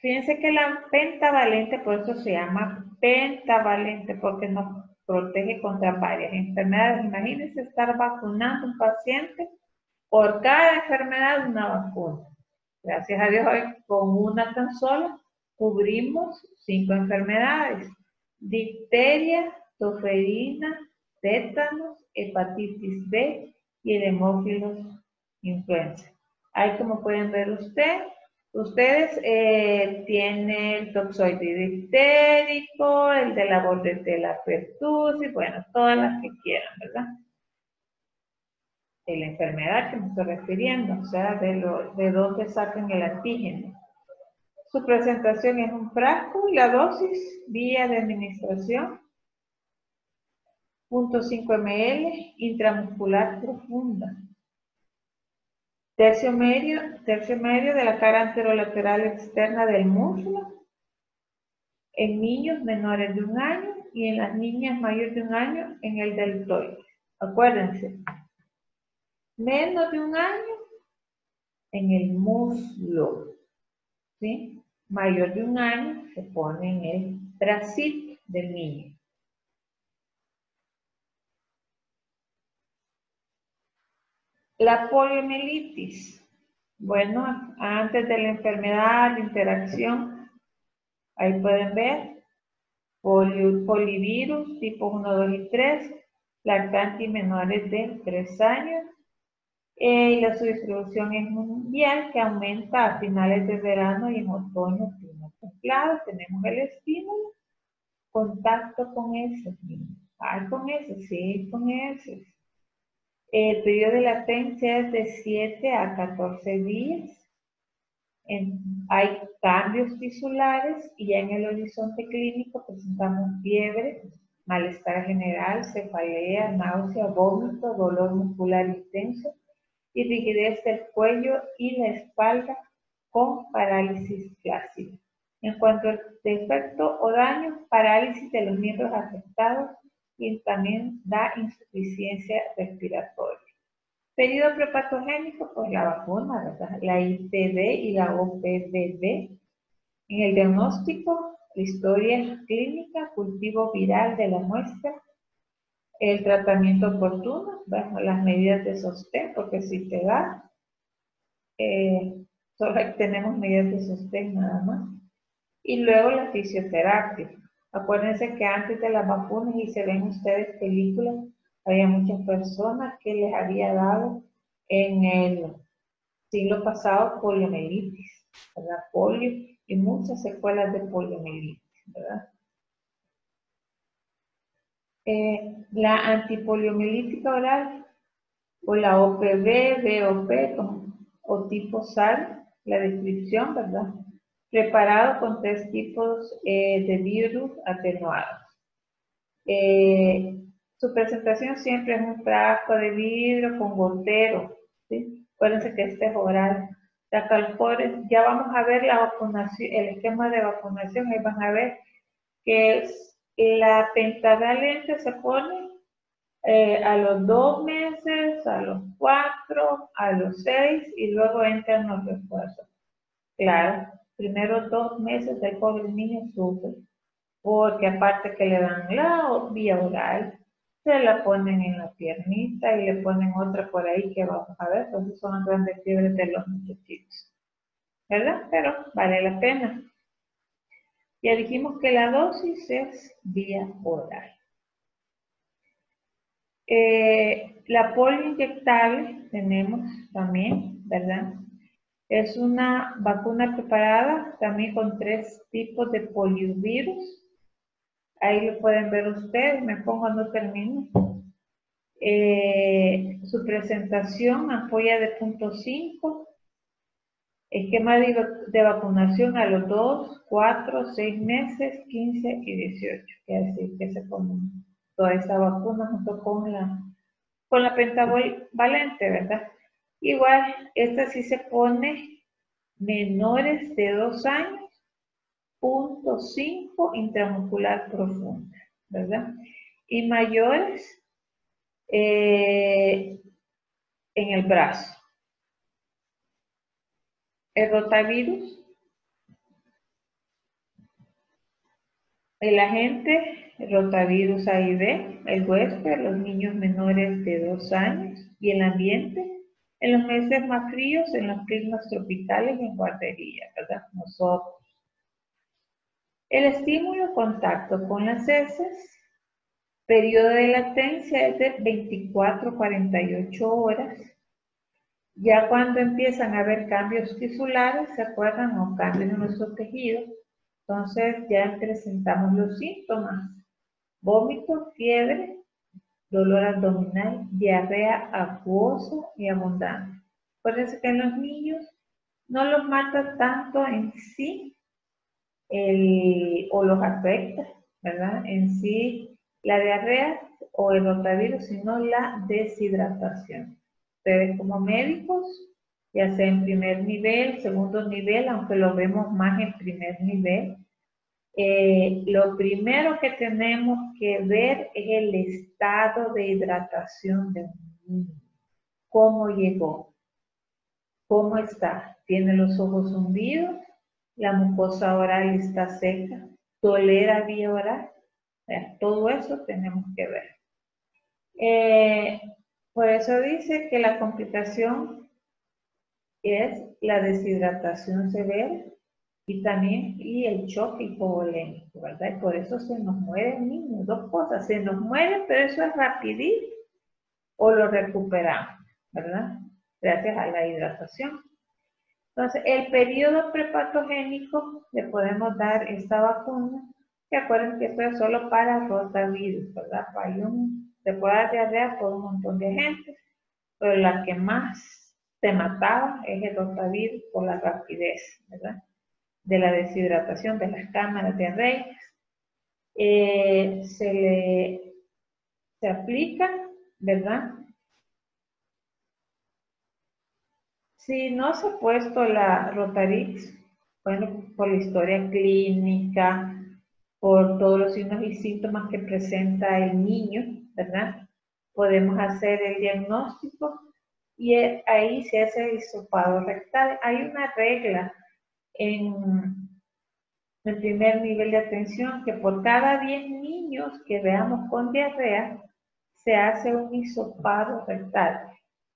fíjense que la pentavalente, por eso se llama pentavalente, porque nos protege contra varias enfermedades. Imagínense estar vacunando a un paciente por cada enfermedad una vacuna. Gracias a Dios hoy con una tan sola cubrimos 5 enfermedades: difteria, toferina, tétanos, hepatitis B y el hemófilos influenza. Ahí, como pueden ver Ustedes tienen el toxoide difterico, el de la bordetella pertussis, bueno, todas las que quieran, ¿verdad? De la enfermedad que me estoy refiriendo, o sea, de dónde sacan el antígeno. Su presentación es un frasco y la dosis, vía de administración, 0.5 ml intramuscular profunda. Tercio medio de la cara anterolateral externa del músculo en niños menores de 1 año y en las niñas mayores de 1 año en el deltoide. Acuérdense, menos de 1 año en el muslo, ¿sí? Mayor de 1 año se pone en el bracito del niño. La poliomielitis. Bueno, antes de la enfermedad, la interacción, ahí pueden ver, polivirus tipo 1, 2 y 3, lactantes menores de 3 años. Y su distribución es mundial, que aumenta a finales de verano y en otoño, clima templado. Tenemos el estímulo, contacto con heces. Ay, con heces, sí, con heces. El periodo de latencia es de 7 a 14 días. Hay cambios tisulares y ya en el horizonte clínico presentamos fiebre, malestar general, cefalea, náusea, vómito, dolor muscular intenso y rigidez del cuello y la espalda con parálisis flácida. En cuanto al defecto o daño, parálisis de los miembros afectados y también da insuficiencia respiratoria. Periodo prepatogénico, pues la vacuna, ¿verdad? La IPV y la OPVB. En el diagnóstico, la historia clínica, cultivo viral de la muestra, el tratamiento oportuno, bueno, las medidas de sostén, porque si te da, solo tenemos medidas de sostén nada más. Y luego la fisioterapia. Acuérdense que antes de las vacunas, y se ven ustedes películas, había muchas personas que les había dado en el siglo pasado poliomielitis, ¿verdad? Polio y muchas secuelas de poliomielitis, ¿verdad? La antipoliomielítica oral o la OPV, BOP o tipo SAL, la descripción, ¿verdad? Preparado con 3 tipos de virus atenuados. Su presentación siempre es un frasco de vidrio con gotero, ¿sí? Acuérdense que este es oral. La Calpores, ya vamos a ver la vacunación, el esquema de vacunación, ahí van a ver que la pentavalente se pone a los 2 meses, a los 4, a los 6 y luego entran los refuerzos. Claro, primero 2 meses del pobre niño sufre, porque aparte que le dan la vía oral, se la ponen en la piernita y le ponen otra por ahí que vamos a ver, entonces son las grandes fiebres de los muchachitos, ¿verdad? Pero vale la pena. Ya dijimos que la dosis es vía oral. La polio inyectable tenemos también, ¿verdad? Es una vacuna preparada también con 3 tipos de poliovirus. Ahí lo pueden ver ustedes, me pongo cuando termine. Su presentación, ampolla de 0.5. Esquema de vacunación a los 2, 4, 6 meses, 15 y 18. Quiere decir que se ponen toda esa vacuna junto con la pentavalente, ¿verdad? Igual, esta sí se pone menores de 2 años, 0.5 intramuscular profunda, ¿verdad? Y mayores en el brazo. El rotavirus, el agente rotavirus A y B, el huésped, los niños menores de 2 años y el ambiente en los meses más fríos, en los climas tropicales y en guardería, ¿verdad? Nosotros. El estímulo, contacto con las heces, periodo de latencia es de 24 a 48 horas Ya cuando empiezan a haber cambios tisulares, ¿se acuerdan? O cambios en nuestro tejido, entonces ya presentamos los síntomas: vómito, fiebre, dolor abdominal, diarrea acuosa y abundante. Acuérdense que en los niños no los mata tanto en sí o los afecta, ¿verdad? En sí la diarrea o el rotavirus, sino la deshidratación. Ustedes como médicos, ya sea en primer nivel, segundo nivel, aunque lo vemos más en primer nivel, lo primero que tenemos que ver es el estado de hidratación de un niño. ¿Cómo llegó? ¿Cómo está? ¿Tiene los ojos hundidos? ¿La mucosa oral está seca? ¿Tolera vía oral? Todo eso tenemos que ver. Por eso dice que la complicación es la deshidratación severa y también el choque hipovolémico, ¿verdad? Y por eso se nos muere el niño. Dos cosas: se nos muere, pero eso es rapidito, o lo recuperamos, ¿verdad? Gracias a la hidratación. Entonces, el periodo prepatogénico le podemos dar esta vacuna, que acuérdense que esto es solo para rotavirus, ¿verdad? Se puede dar diarrea por un montón de agentes, pero la que más te mataba es el rotavirus por la rapidez, ¿verdad? De la deshidratación de las cámaras diarreicas. Se aplica, ¿verdad? Si no se ha puesto la Rotarix, bueno, por la historia clínica, por todos los signos y síntomas que presenta el niño, ¿verdad? Podemos hacer el diagnóstico y ahí se hace el hisopado rectal. Hay una regla en el primer nivel de atención que por cada 10 niños que veamos con diarrea, se hace un hisopado rectal,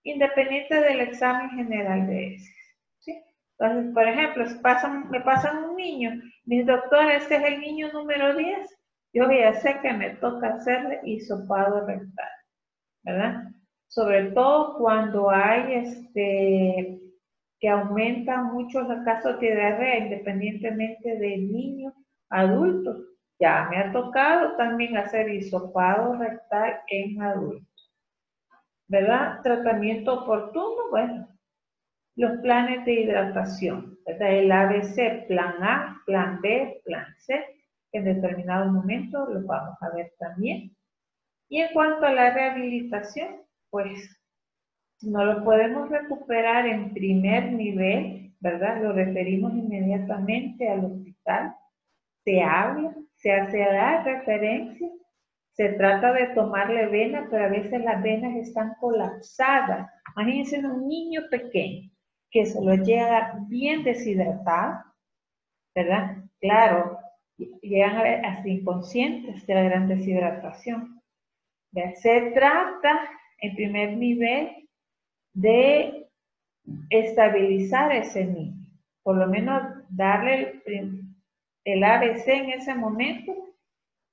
independiente del examen general de heces, ¿sí? Entonces, por ejemplo, si me pasan un niño, mi doctora, este es el niño número 10, yo ya sé que me toca hacerle hisopado rectal, ¿verdad? Sobre todo cuando hay que aumentan mucho los casos de diarrea, independientemente del niño, adulto. Ya me ha tocado también hacer hisopado rectal en adultos, ¿verdad? Tratamiento oportuno, bueno, los planes de hidratación, ¿verdad? El ABC, plan A, plan B, plan C, en determinado momento los vamos a ver también. Y en cuanto a la rehabilitación, pues no lo podemos recuperar en primer nivel, ¿verdad? Lo referimos inmediatamente al hospital, se habla, se hace la referencia, se trata de tomarle vena, pero a veces las venas están colapsadas. Imagínense un niño pequeño que se lo llega bien deshidratado, ¿verdad? Claro, llegan a ver hasta inconscientes de la gran deshidratación. ¿Ya? Se trata, en primer nivel, de estabilizar a ese niño, por lo menos darle el ABC en ese momento,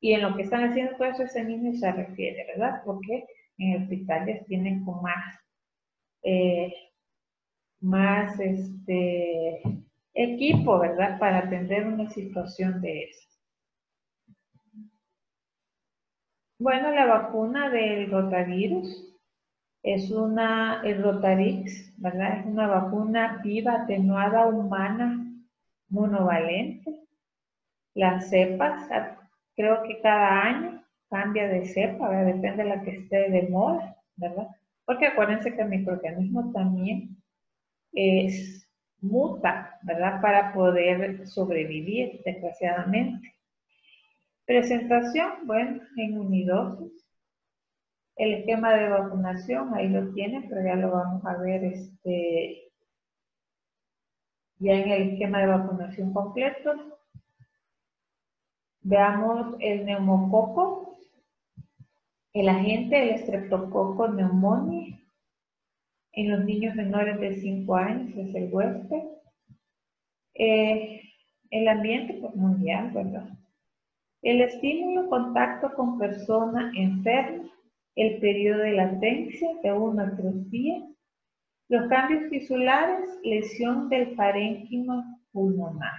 y en lo que están haciendo todo eso ese niño se refiere, ¿verdad? Porque en el hospital ya tienen con más equipo, ¿verdad? Para atender una situación de esa. Bueno, la vacuna del rotavirus es el Rotarix, ¿verdad? Es una vacuna viva, atenuada, humana, monovalente. Las cepas, creo que cada año cambia de cepa, ¿verdad? Depende de la que esté de moda, ¿verdad? Porque acuérdense que el microorganismo también muta, ¿verdad? Para poder sobrevivir, desgraciadamente. Presentación, bueno, en unidosis. El esquema de vacunación, ahí lo tienen, pero ya lo vamos a ver ya en el esquema de vacunación completo. Veamos el neumococo, el agente, el estreptococo pneumoniae. En los niños menores de 5 años es el huésped. El ambiente pues, mundial, ¿verdad? El estímulo, contacto con persona enferma, el periodo de latencia de 1 a 3 días, Los cambios tisulares, lesión del parénquima pulmonar.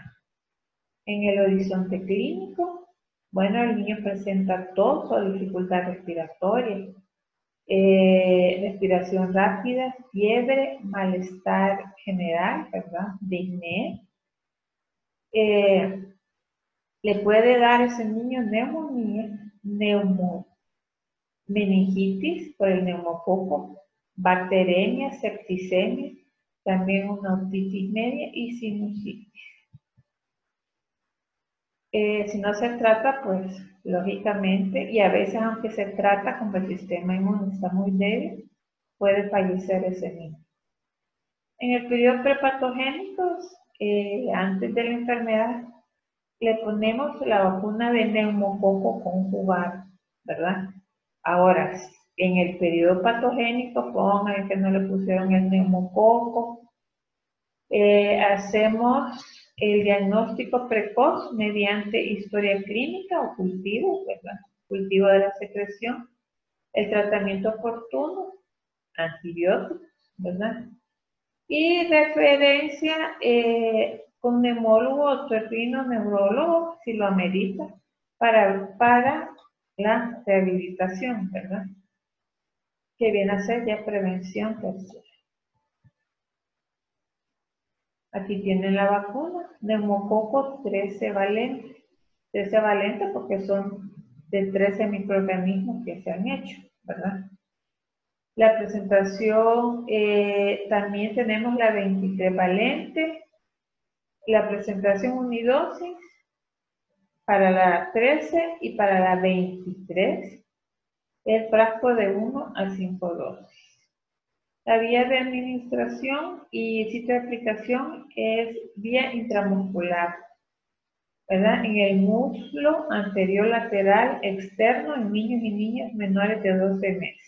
En el horizonte clínico, bueno, el niño presenta tos o dificultad respiratoria, respiración rápida, fiebre, malestar general, ¿verdad? Disnea. Le puede dar a ese niño neumonía, meningitis por el neumococo, bacteremia, septicemia, también una otitis media y sinusitis. Si no se trata, pues lógicamente, y a veces aunque se trata como el sistema inmune está muy débil, puede fallecer ese niño. En el periodo prepatogénico, antes de la enfermedad, le ponemos la vacuna de neumococo conjugado, ¿verdad? Ahora, en el periodo patogénico, pongan que no le pusieron el neumococo. Hacemos el diagnóstico precoz mediante historia clínica o cultivo, ¿verdad? Cultivo de la secreción. El tratamiento oportuno, antibióticos, ¿verdad? Y referencia con neumólogo, otorrino, neurólogo, si lo amerita, para la rehabilitación, ¿verdad? Que viene a ser ya prevención terciaria. Aquí tienen la vacuna, neumococo 13 valente. 13 valente porque son de 13 microorganismos que se han hecho, ¿verdad? La presentación, también tenemos la 23 valente, la presentación unidosis para la 13 y para la 23, el frasco de 1 a 5 dosis. La vía de administración y sitio de aplicación es vía intramuscular, ¿verdad? En el muslo anterior lateral externo en niños y niñas menores de 12 meses.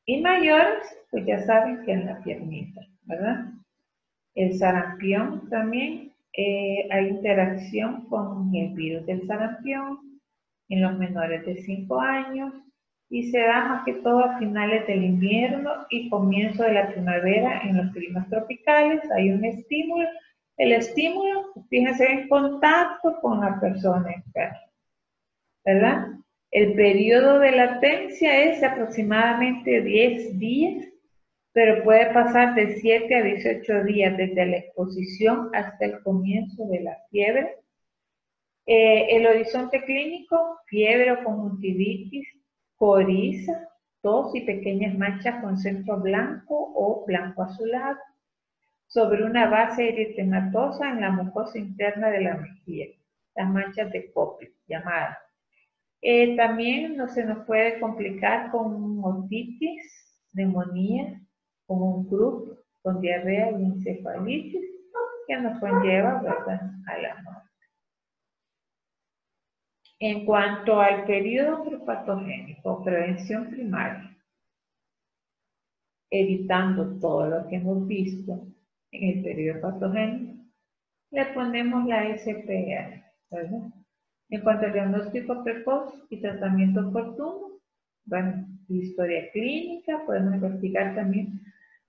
Y mayores, pues ya saben que en la piernita, ¿verdad? El sarampión también, hay interacción con el virus del sarampión en los menores de 5 años y se da más que todo a finales del invierno y comienzo de la primavera en los climas tropicales. Hay un estímulo. El estímulo, fíjense, en contacto con la persona enferma, ¿verdad? El periodo de latencia es aproximadamente 10 días, pero puede pasar de 7 a 18 días desde la exposición hasta el comienzo de la fiebre. El horizonte clínico, fiebre o conjuntivitis, coriza, tos y pequeñas manchas con centro blanco o blanco azulado sobre una base eritematosa en la mucosa interna de la mejilla, las manchas de Koplik llamadas. También no se nos puede complicar con otitis, neumonía, con un croup, con diarrea y encefalitis, que nos conlleva, ¿verdad?, a la muerte. En cuanto al periodo prepatogénico, prevención primaria, evitando todo lo que hemos visto en el periodo patogénico, le ponemos la SPR, ¿verdad? En cuanto al diagnóstico precoz y tratamiento oportuno, bueno, historia clínica, podemos investigar también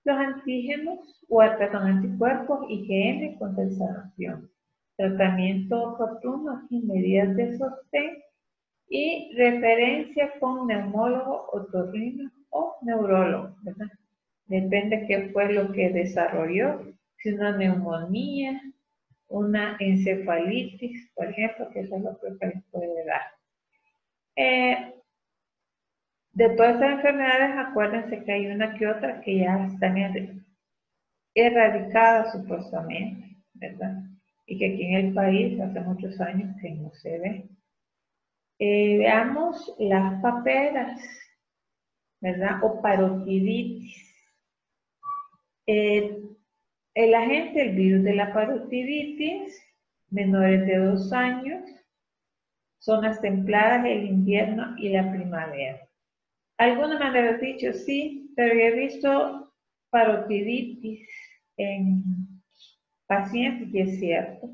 los antígenos o con anticuerpos IgM contra el sarampión. Tratamiento oportuno aquí, medidas de sostén y referencia con neumólogo, otorrino o neurólogo, ¿verdad? Depende qué fue lo que desarrolló, si una neumonía, una encefalitis, por ejemplo, que eso es lo que les puede dar. De todas estas enfermedades, acuérdense que hay una que otra que ya están erradicadas supuestamente, ¿verdad? Y que aquí en el país hace muchos años que no se ve. Veamos las paperas, ¿verdad? O parotiditis. El agente, el virus de la parotiditis, menores de 2 años, zonas templadas, el invierno y la primavera. Algunos me han dicho sí, pero yo he visto parotiditis en pacientes y es cierto.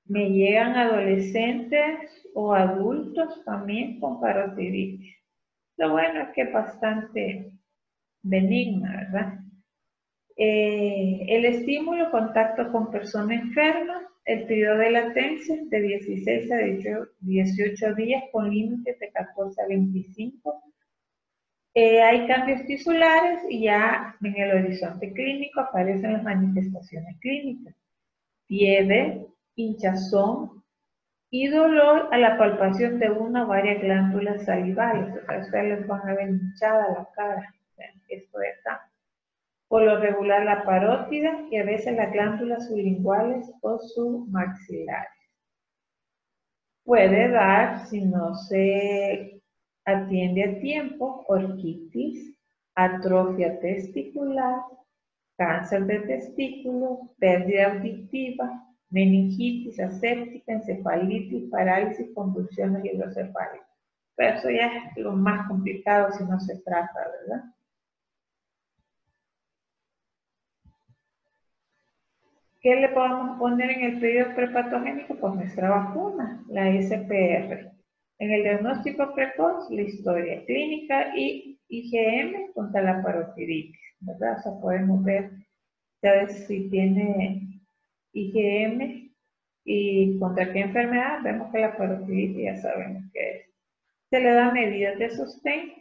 Me llegan adolescentes o adultos también con parotiditis. Lo bueno es que es bastante benigna, ¿verdad? El estímulo, contacto con persona enferma, el periodo de latencia de 16 a 18 días con límites de 14 a 25. Hay cambios tisulares y ya en el horizonte clínico aparecen las manifestaciones clínicas. Fiebre, hinchazón y dolor a la palpación de una o varias glándulas salivales. O sea, ustedes les van a ver hinchada la cara. Esto de acá. Por lo regular la parótida y a veces las glándulas sublinguales o submaxilares. Puede dar, si no se atiende a tiempo, orquitis, atrofia testicular, cáncer de testículos, pérdida auditiva, meningitis aséptica, encefalitis, parálisis, convulsiones hidrocefálicas. Pero eso ya es lo más complicado si no se trata, ¿verdad? ¿Qué le podemos poner en el periodo prepatogénico? Pues nuestra vacuna, la SPR. En el diagnóstico precoz, la historia clínica y IgM contra la parotiditis, ¿verdad? O sea, podemos ver si tiene IgM y contra qué enfermedad. Vemos que la parotiditis ya sabemos qué es. Se le da medidas de sostén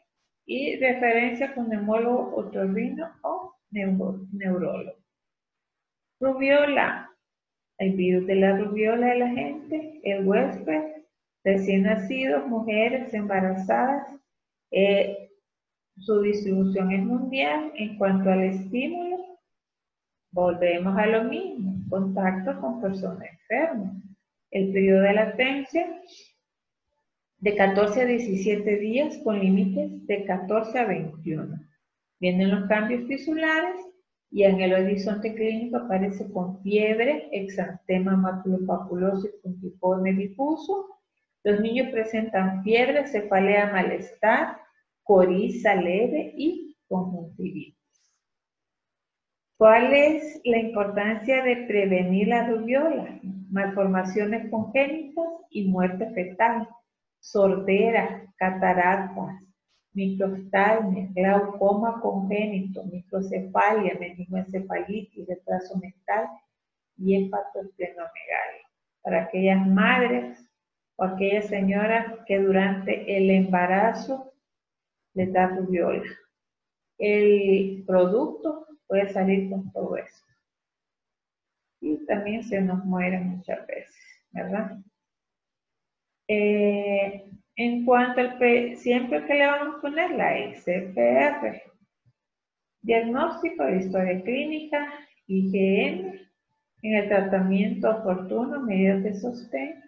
y referencia con neumólogo otorrino o neurólogo. Rubiola, el virus de la rubiola de la gente, el huésped, recién nacidos, mujeres embarazadas, su distribución es mundial. En cuanto al estímulo, volvemos a lo mismo, contacto con personas enfermas. El periodo de latencia, de 14 a 17 días con límites de 14 a 21. Vienen los cambios tisulares y en el horizonte clínico aparece con fiebre, exantema maculopapuloso y puntiforme difuso. Los niños presentan fiebre, cefalea, malestar, coriza leve y conjuntivitis. ¿Cuál es la importancia de prevenir la rubiola? Malformaciones congénitas y muerte fetal, sordera, cataratas, microftalmia, glaucoma congénito, microcefalia, meningoencefalitis, retraso mental y hepatoesplenomegalia. Para aquellas madres o aquellas señoras que durante el embarazo les da rubiola. El producto puede salir con todo eso. Y también se nos muere muchas veces, ¿verdad? En cuanto al siempre que le vamos a poner la SPR. Diagnóstico de historia clínica, IgM, en el tratamiento oportuno, medidas de sostén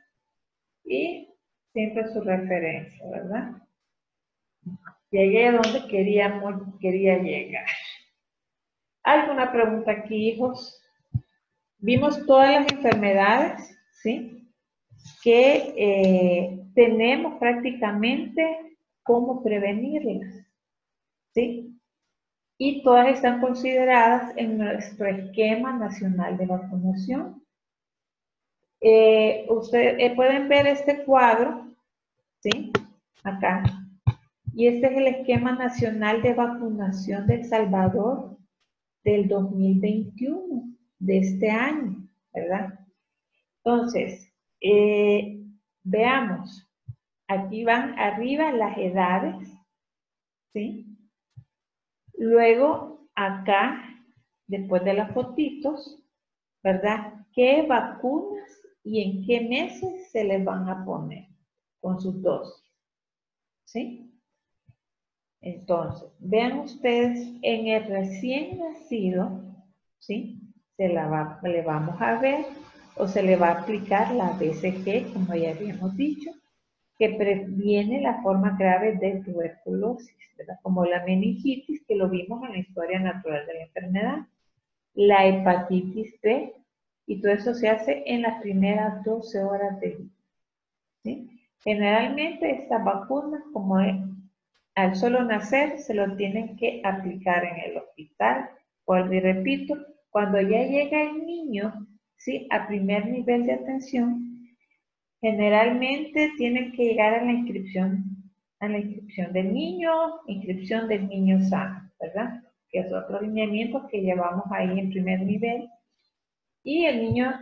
y siempre su referencia, ¿verdad? Llegué a donde quería llegar. ¿Alguna pregunta aquí, hijos? Vimos todas las enfermedades, ¿sí? Que tenemos prácticamente cómo prevenirlas, ¿sí? Y todas están consideradas en nuestro esquema nacional de vacunación. Ustedes pueden ver este cuadro, ¿sí? Acá. Y este es el esquema nacional de vacunación de El Salvador del 2021, de este año, ¿verdad? Entonces, veamos, aquí van arriba las edades, ¿sí? Luego, acá, después de las fotitos, ¿verdad? ¿Qué vacunas y en qué meses se les van a poner con sus dosis? ¿Sí? Entonces, vean ustedes, en el recién nacido, ¿sí? Le vamos a ver o se le va a aplicar la BCG, como ya habíamos dicho, que previene la forma grave de tuberculosis, ¿verdad? Como la meningitis, que lo vimos en la historia natural de la enfermedad, la hepatitis B, y todo eso se hace en las primeras 12 horas de vida, ¿sí? Generalmente estas vacunas, como es al solo nacer, se lo tienen que aplicar en el hospital. Vuelvo y repito, cuando ya llega el niño, ¿sí? A primer nivel de atención, generalmente tienen que llegar a la inscripción a la inscripción del niño sano, ¿verdad? Que es otro lineamiento que llevamos ahí en primer nivel. Y el niño,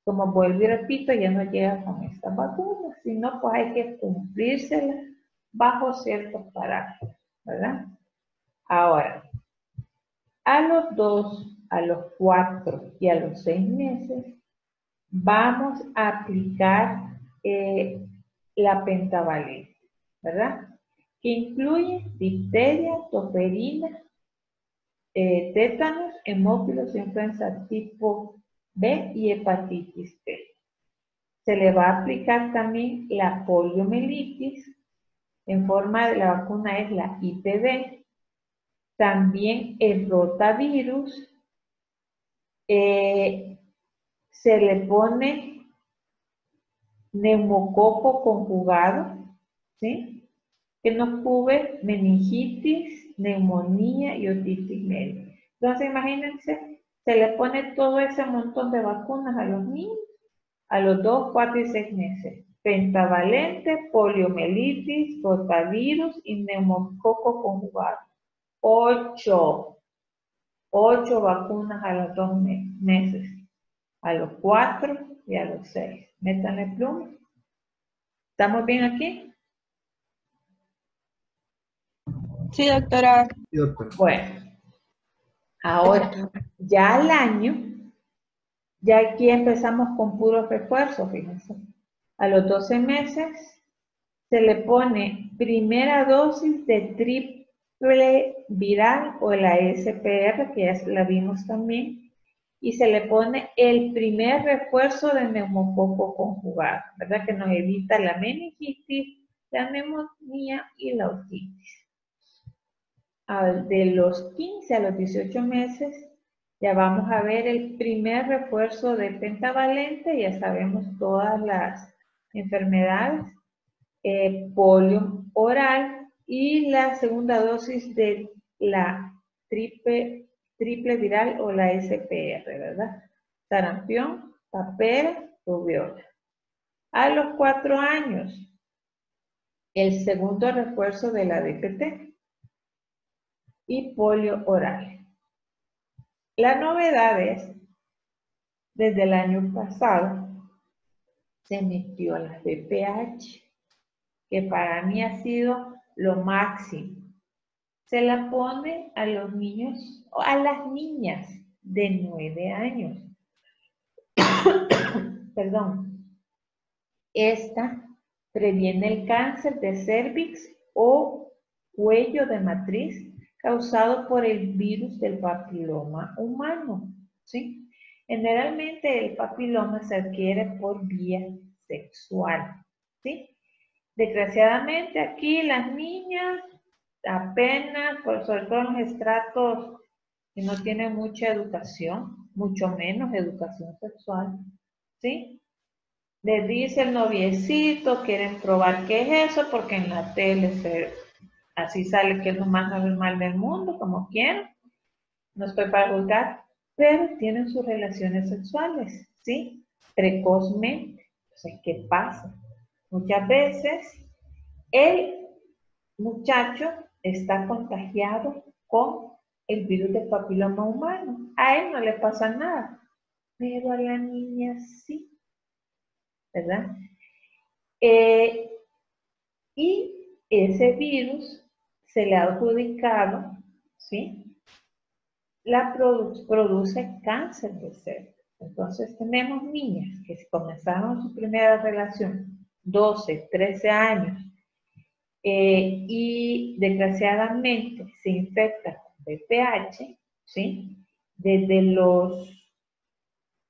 como vuelvo y repito, ya no llega con estas vacunas, sino pues hay que cumplírselas bajo ciertos parámetros, ¿verdad? Ahora, a los 2, a los 4 y a los 6 meses, vamos a aplicar la pentavalente, ¿verdad? Que incluye difteria, toferina, tétanos, hemófilos, influenza tipo B y hepatitis B. Se le va a aplicar también la poliomielitis, en forma de la vacuna es la IPV, también el rotavirus, se le pone neumococo conjugado, ¿sí? Que nos cubre meningitis, neumonía y otitis media. Entonces, imagínense, se le pone todo ese montón de vacunas a los niños a los 2, 4 y 6 meses. Pentavalente, poliomielitis, rotavirus y neumococo conjugado. 8 vacunas a los 2 meses. A los 4 y a los 6. Métanle pluma. ¿Estamos bien aquí? Sí, doctora. Sí, doctor. Bueno, ahora, ya al año, ya aquí empezamos con puros refuerzos, fíjense. A los 12 meses se le pone primera dosis de triple viral o la SPR, que ya la vimos también, y se le pone el primer refuerzo de neumococo conjugado, ¿verdad? Que nos evita la meningitis, la neumonía y la otitis. De los 15 a los 18 meses ya vamos a ver el primer refuerzo de pentavalente, ya sabemos todas las enfermedades, polio oral y la segunda dosis de la triple viral o la SPR, ¿verdad? Sarampión, papera, rubiola. A los 4 años, el segundo refuerzo de la DPT y polio oral. La novedad es, desde el año pasado, se emitió la VPH, que para mí ha sido lo máximo. Se la pone a los niños, o a las niñas de 9 años. Perdón. Esta previene el cáncer de cervix o cuello de matriz causado por el virus del papiloma humano, ¿sí? Generalmente el papiloma se adquiere por vía sexual, ¿sí? Desgraciadamente aquí las niñas apenas, sobre todo en los estratos que no tienen mucha educación, mucho menos educación sexual, ¿sí? Les dice el noviecito, quieren probar qué es eso, porque en la tele así sale que es lo más normal del mundo, como quieran. No estoy para juzgar, pero tienen sus relaciones sexuales, ¿sí? Precozmente. Entonces, ¿qué pasa? Muchas veces el muchacho está contagiado con el virus del papiloma humano. A él no le pasa nada, pero a la niña sí, ¿verdad? Y ese virus se le ha adjudicado, ¿sí? Produce cáncer de cervix. Entonces tenemos niñas que comenzaron su primera relación 12, 13 años y desgraciadamente se infecta con VPH, ¿sí? Desde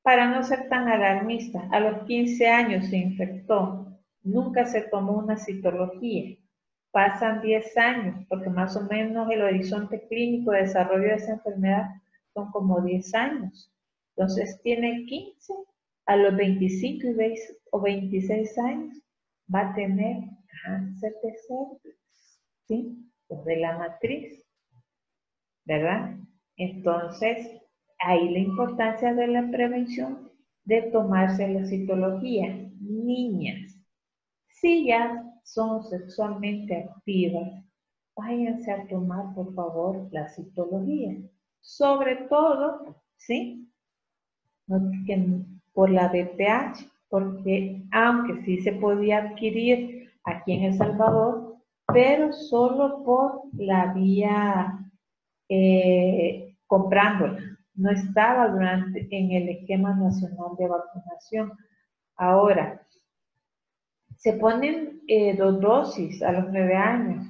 para no ser tan alarmista, a los 15 años se infectó, nunca se tomó una citología. Pasan 10 años, porque más o menos el horizonte clínico de desarrollo de esa enfermedad son como 10 años. Entonces tiene 15, a los 25 o 26 años va a tener cáncer de cervix, ¿sí? O de la matriz, ¿verdad? Entonces, ahí la importancia de la prevención de tomarse la citología. Niñas, si ya son sexualmente activas, váyanse a tomar, por favor, la citología. Sobre todo, ¿sí? Por la BPH, porque aunque sí se podía adquirir aquí en El Salvador, pero solo por la vía comprándola. No estaba en el esquema nacional de vacunación. Ahora, se ponen 2 dosis a los 9 años.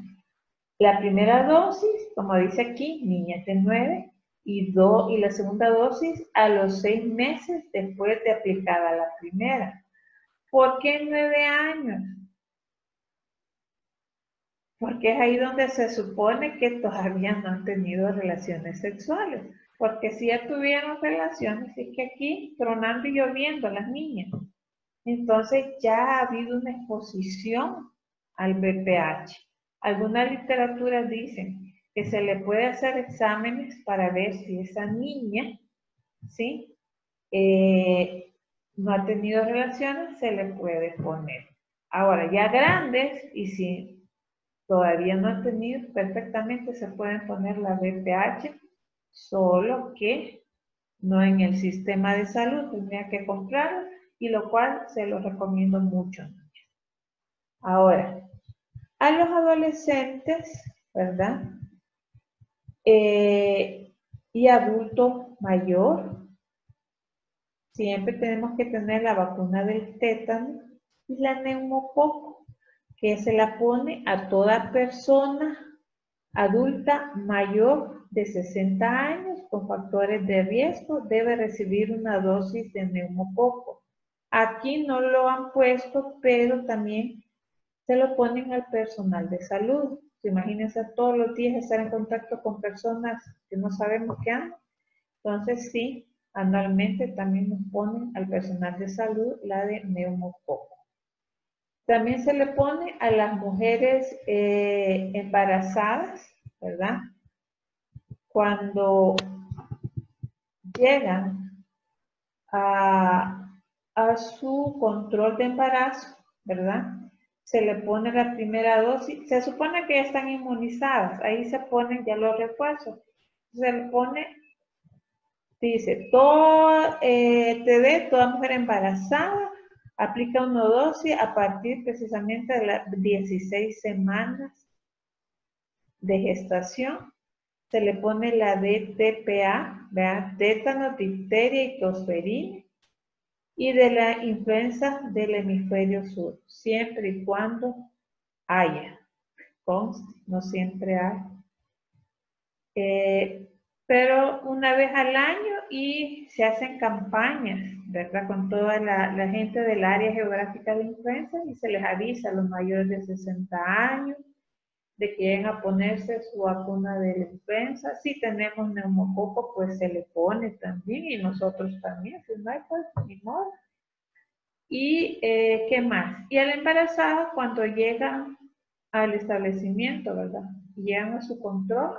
La primera dosis, como dice aquí, niñas de 9, y la segunda dosis a los 6 meses después de aplicada la primera. ¿Por qué 9 años? Porque es ahí donde se supone que todavía no han tenido relaciones sexuales. Porque si ya tuvieron relaciones, es que aquí tronando y lloviendo las niñas. Entonces ya ha habido una exposición al BPH. Algunas literaturas dicen que se le puede hacer exámenes para ver si esa niña, ¿sí? No ha tenido relaciones, se le puede poner. Ahora, ya grandes, y si todavía no han tenido, perfectamente se pueden poner la BPH, solo que no en el sistema de salud, tendría que comprarla, y lo cual se lo recomiendo mucho. Ahora, a los adolescentes, ¿verdad? Y adulto mayor, siempre tenemos que tener la vacuna del tétano y la neumococo, que se la pone a toda persona adulta mayor de 60 años con factores de riesgo, debe recibir una dosis de neumococo. Aquí no lo han puesto, pero también se lo ponen al personal de salud. Imagínense todos los días estar en contacto con personas que no sabemos qué han. Entonces sí, anualmente también nos ponen al personal de salud la de neumococo. También se le pone a las mujeres embarazadas, ¿verdad? Cuando llegan a su control de embarazo, ¿verdad? Se le pone la primera dosis. Se supone que ya están inmunizadas. Ahí se ponen ya los refuerzos. Se le pone, dice, toda mujer embarazada aplica una dosis a partir precisamente de las 16 semanas de gestación. Se le pone la DTPA, ¿verdad? Tétano, difteria y tosferina. Y de la influenza del hemisferio sur, siempre y cuando haya. Conste, no siempre hay. Pero una vez al año y se hacen campañas, ¿verdad? Con toda la gente del área geográfica de influenza y se les avisa a los mayores de 60 años de que lleguen a ponerse su vacuna de la influenza. Si tenemos neumococo, pues se le pone también y nosotros también, si no hay, pues ni modo. ¿Y qué más? Y a la embarazada, cuando llegan al establecimiento, ¿verdad? Llegan a su control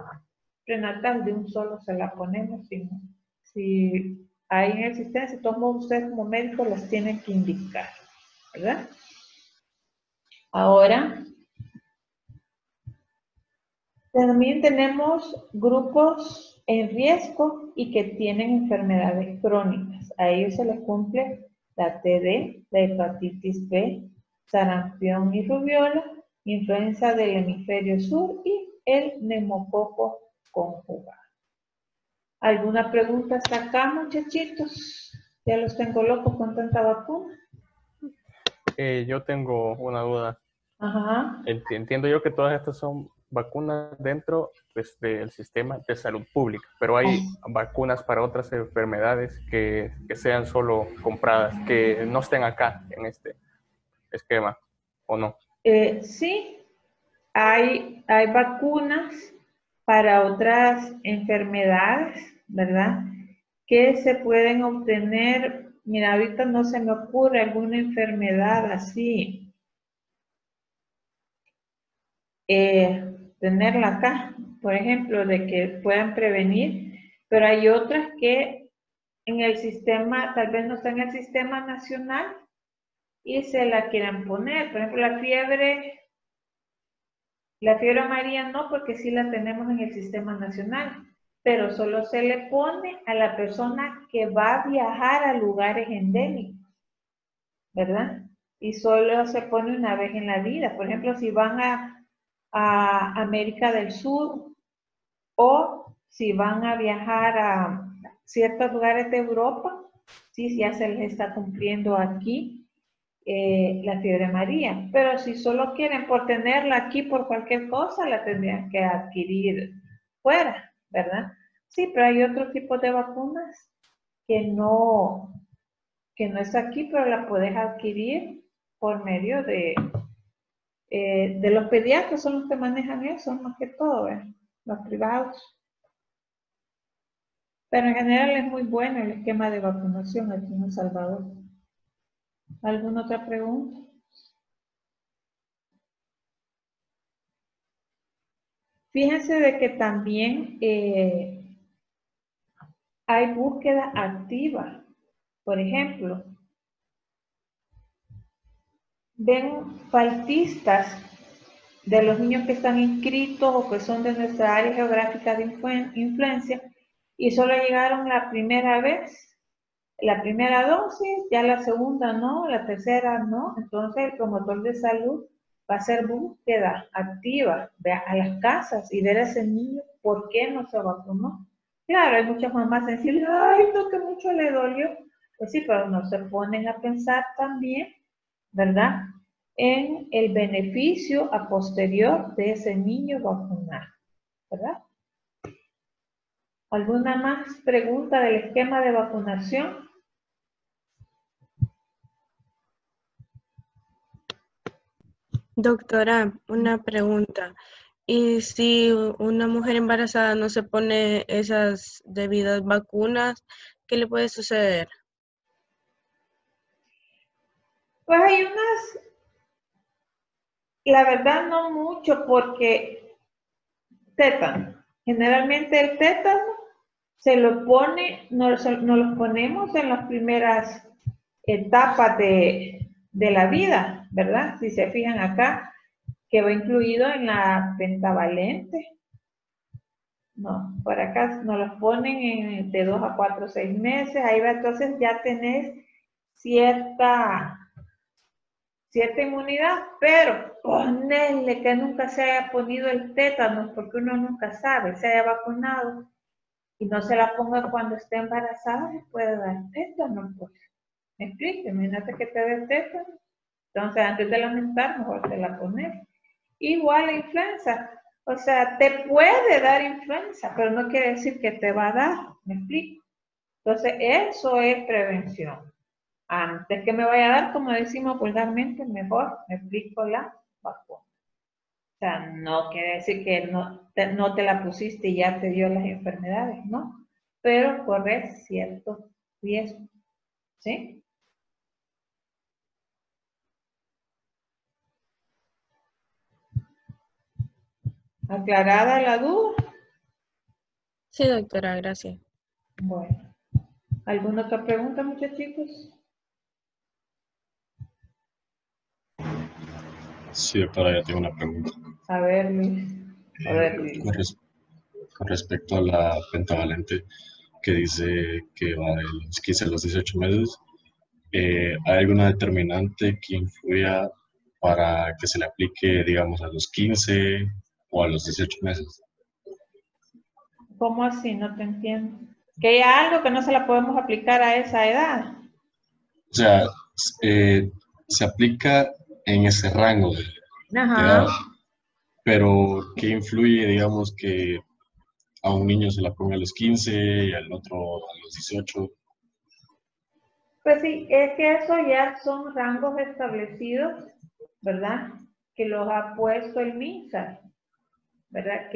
prenatal, de un solo se la ponemos. Si hay en el sistema, si todos ustedes como médicos las tienen que indicar, ¿verdad? Ahora, también tenemos grupos en riesgo y que tienen enfermedades crónicas. A ellos se les cumple la TB, la hepatitis B, sarampión y rubiola, influenza del hemisferio sur y el neumococo conjugado. ¿Alguna pregunta hasta acá, muchachitos? Ya los tengo locos con tanta vacuna. Yo tengo una duda. Ajá. Entiendo yo que todas estas son vacunas dentro pues, del sistema de salud pública, pero hay vacunas para otras enfermedades que sean solo compradas, que no estén acá en este esquema, ¿o no? Sí, hay vacunas para otras enfermedades, ¿verdad? Que se pueden obtener. Mira, ahorita no se me ocurre alguna enfermedad así. Tenerla acá, por ejemplo, de que puedan prevenir, pero hay otras que en el sistema, tal vez no está en el sistema nacional y se la quieran poner. Por ejemplo, la fiebre La fiebre amarilla no, porque sí la tenemos en el sistema nacional, pero solo se le pone a la persona que va a viajar a lugares endémicos, ¿verdad? Y solo se pone una vez en la vida. Por ejemplo, si van a América del Sur o si van a viajar a ciertos lugares de Europa, sí, ya se les está cumpliendo aquí la fiebre amarilla. Pero si solo quieren por tenerla aquí por cualquier cosa, la tendrían que adquirir fuera, ¿verdad? Sí, pero hay otro tipo de vacunas que no es aquí, pero la puedes adquirir por medio de los pediatras, son los que manejan eso, más que todo, los privados. Pero en general es muy bueno el esquema de vacunación aquí en El Salvador. ¿Alguna otra pregunta? Fíjense de que también hay búsqueda activa. Por ejemplo, ven faltistas de los niños que están inscritos o que son de nuestra área geográfica de influencia y solo llegaron la primera vez, la primera dosis, ya la segunda no, la tercera no. Entonces el promotor de salud va a hacer búsqueda activa a las casas y ver a ese niño por qué no se vacunó. Claro, hay muchas mamás sensibles, ay, no, que mucho le dolió. Pues sí, pero no se ponen a pensar también, ¿verdad?, en el beneficio a posterior de ese niño vacunado, ¿verdad? ¿Alguna más pregunta del esquema de vacunación? Doctora, una pregunta. ¿Y si una mujer embarazada no se pone esas debidas vacunas, qué le puede suceder? Pues hay unas, la verdad no mucho, porque tétano. Generalmente el tétano se lo pone, nos lo ponemos en las primeras etapas de la vida, ¿verdad? Si se fijan acá, que va incluido en la pentavalente. No, por acá nos los ponen de 2 a 4 o 6 meses, ahí va, entonces ya tenés cierta inmunidad, pero ponele que nunca se haya ponido el tétano, porque uno nunca sabe, se haya vacunado y no se la ponga cuando esté embarazada, se puede dar tétano, pues. ¿Me explico? Imagínate que te dé tétano. Entonces, antes de lamentar, mejor te la pones. Igual la influenza. O sea, te puede dar influenza, pero no quiere decir que te va a dar. ¿Me explico? Entonces, eso es prevención. Antes que me vaya a dar, como decimos vulgarmente, mejor me explico la vacuna. O sea, no quiere decir que no te la pusiste y ya te dio las enfermedades, ¿no? Pero corres ciertos riesgos. ¿Sí? ¿Aclarada la duda? Sí, doctora, gracias. Bueno. ¿Alguna otra pregunta, muchachitos? Sí, doctora, ya tengo una pregunta. A ver, Luis. A ver, Luis. Con respecto a la pentavalente que dice que va de los 15 a los 18 meses, ¿hay alguna determinante que influya para que se le aplique, digamos, a los 15 o a los 18 meses? ¿Cómo así? No te entiendo. ¿Que hay algo que no se la podemos aplicar a esa edad? O sea, se aplica en ese rango de edad, Ajá. pero ¿qué influye, digamos, que a un niño se la ponga a los 15 y al otro a los 18? Pues sí, es que eso ya son rangos establecidos, ¿verdad? Que los ha puesto el MINSA, ¿verdad?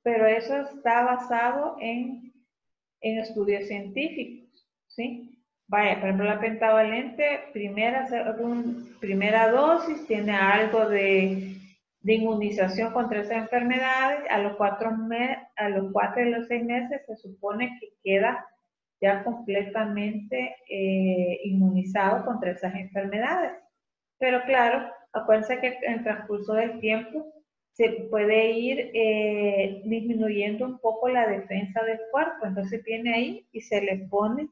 Pero eso está basado en estudios científicos, ¿sí? Vaya, por ejemplo, la pentavalente, primera dosis, tiene algo de inmunización contra esas enfermedades. A los 4 y los 6 meses se supone que queda ya completamente inmunizado contra esas enfermedades. Pero claro, acuérdense que en el transcurso del tiempo se puede ir disminuyendo un poco la defensa del cuerpo. Entonces viene ahí y se le pone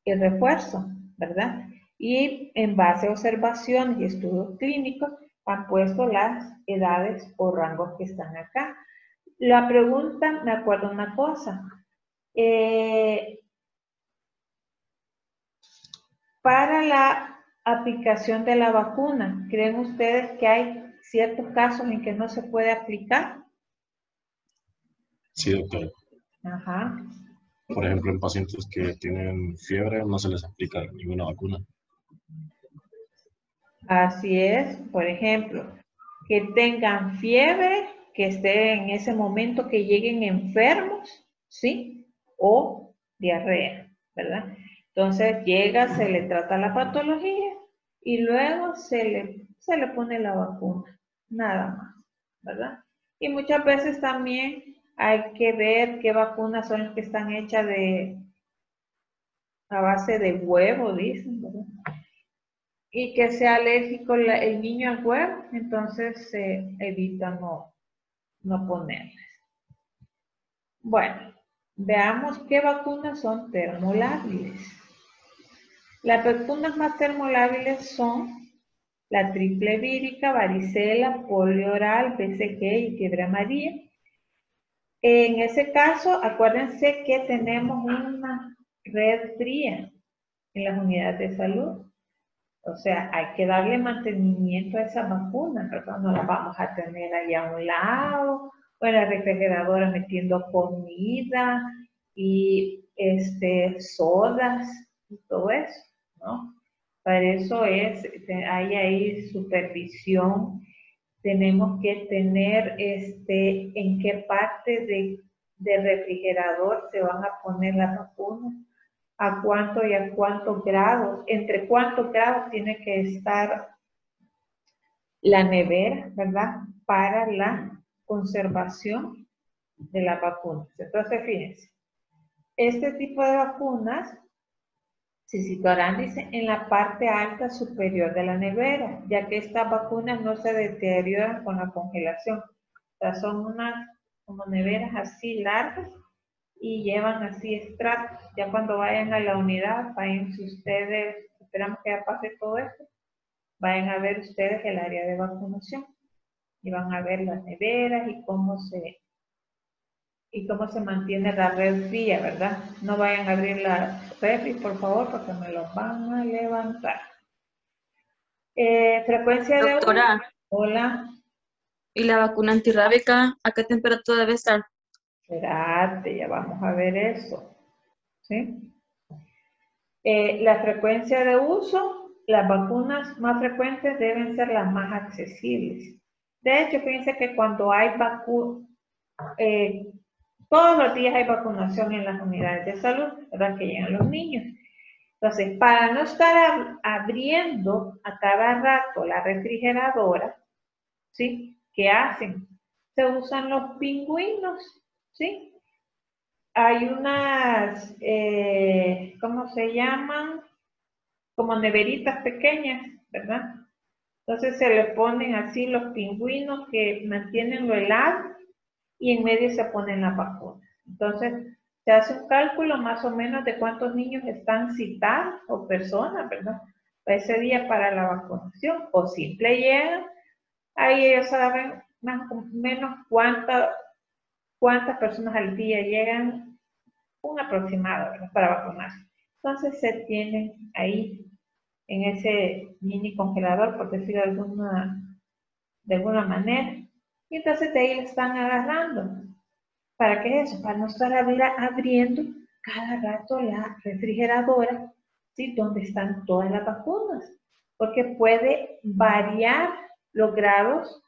el refuerzo, ¿verdad? Y en base a observaciones y estudios clínicos han puesto las edades o rangos que están acá. La pregunta, me acuerdo una cosa. Para la aplicación de la vacuna, ¿creen ustedes que hay ciertos casos en que no se puede aplicar? Sí, doctora. Ajá. Por ejemplo, en pacientes que tienen fiebre no se les aplica ninguna vacuna. Así es, por ejemplo, que tengan fiebre, que estén en ese momento que lleguen enfermos, ¿sí? O diarrea, ¿verdad? Entonces llega, se le trata la patología y luego se le pone la vacuna, nada más, ¿verdad? Y muchas veces también hay que ver qué vacunas son las que están hechas a base de huevo, dicen, ¿verdad? Y que sea alérgico el niño al huevo, entonces se evita no ponerles. Bueno, veamos qué vacunas son termolábiles. Las vacunas más termolábiles son la triple vírica, varicela, polio oral, BCG y fiebre amarilla. En ese caso, acuérdense que tenemos una red fría en las unidades de salud. O sea, hay que darle mantenimiento a esas vacunas, ¿verdad? No las vamos a tener allá a un lado, o en la refrigeradora metiendo comida y sodas y todo eso, ¿no? Para eso hay ahí supervisión. Tenemos que tener en qué parte del refrigerador se van a poner las vacunas, a cuánto y a cuántos grados, entre cuántos grados tiene que estar la nevera, ¿verdad? Para la conservación de las vacunas. Entonces, fíjense, este tipo de vacunas se situarán, dice, en la parte alta superior de la nevera, ya que estas vacunas no se deterioran con la congelación. O sea, son unas como neveras así largas y llevan así estratos. Ya cuando vayan a la unidad, vayan ustedes, esperamos que ya pase todo esto, vayan a ver ustedes el área de vacunación y van a ver las neveras y cómo se mantiene la red fría, ¿verdad? No vayan a abrir la refri, por favor, porque me los van a levantar. Frecuencia de... Doctora, Hola. ¿y la vacuna antirrábica a qué temperatura debe estar? Espérate, ya vamos a ver eso. ¿Sí? La frecuencia de uso, las vacunas más frecuentes deben ser las más accesibles. De hecho, fíjense que cuando hay todos los días hay vacunación en las unidades de salud, ¿verdad? Que llegan los niños. Entonces, para no estar abriendo a cada rato la refrigeradora, ¿sí? ¿Qué hacen? Se usan los pingüinos, ¿sí? Hay unas, ¿cómo se llaman? Como neveritas pequeñas, ¿verdad? Entonces se le ponen así los pingüinos que mantienen lo helado y en medio se ponen las vacunas. Entonces se hace un cálculo más o menos de cuántos niños están citados o personas, ¿verdad? Ese día para la vacunación o simple llegan, ahí ellos saben más o menos cuántas personas al día llegan, un aproximado, ¿verdad? Para vacunarse. Entonces se tienen ahí en ese mini congelador, por decirlo de alguna manera. Y entonces de ahí le están agarrando. ¿Para qué es eso? Para no estar abriendo cada rato la refrigeradora, ¿sí? Donde están todas las vacunas. Porque puede variar los grados,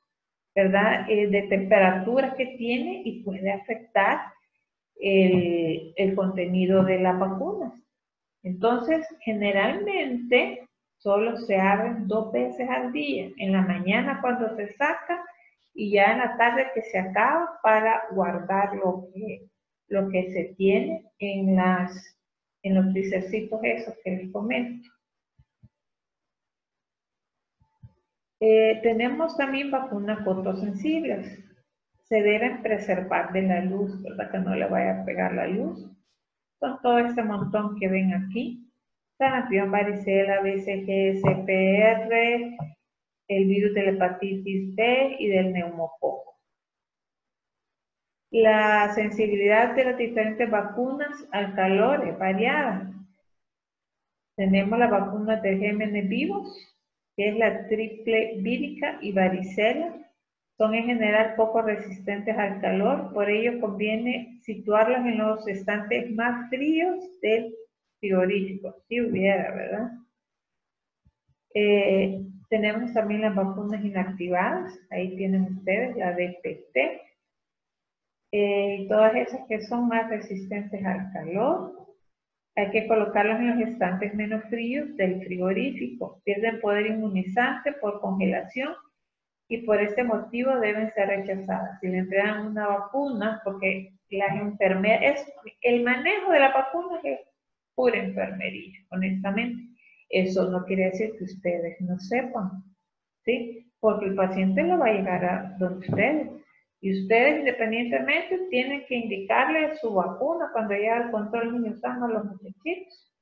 ¿verdad? De temperatura que tiene y puede afectar el contenido de las vacunas. Entonces, generalmente solo se abren 2 veces al día, en la mañana cuando se saca y ya en la tarde que se acaba para guardar lo que se tiene en los freezercitos esos que les comento. Tenemos también vacunas fotosensibles. Se deben preservar de la luz, ¿verdad? Que no le vaya a pegar la luz. Son todo este montón que ven aquí. Sarampión, varicela, BCG, CPR, el virus de la hepatitis B y del neumococo. La sensibilidad de las diferentes vacunas al calor es variada. Tenemos la vacuna de gérmenes vivos, que es la triple vírica y varicela. Son en general poco resistentes al calor, por ello conviene situarlas en los estantes más fríos del frigorífico, si hubiera, ¿verdad? Tenemos también las vacunas inactivadas, ahí tienen ustedes la DPT, todas esas que son más resistentes al calor. Hay que colocarlas en los estantes menos fríos del frigorífico, pierden poder inmunizante por congelación y por este motivo deben ser rechazadas. Si le entregan una vacuna, porque las enfermeras, el manejo de la vacuna es pura enfermería, honestamente. Eso no quiere decir que ustedes no sepan, ¿sí? Porque el paciente lo va a llegar a donde ustedes. Y ustedes, independientemente, tienen que indicarle su vacuna cuando llega al control niño sano a los muchachitos,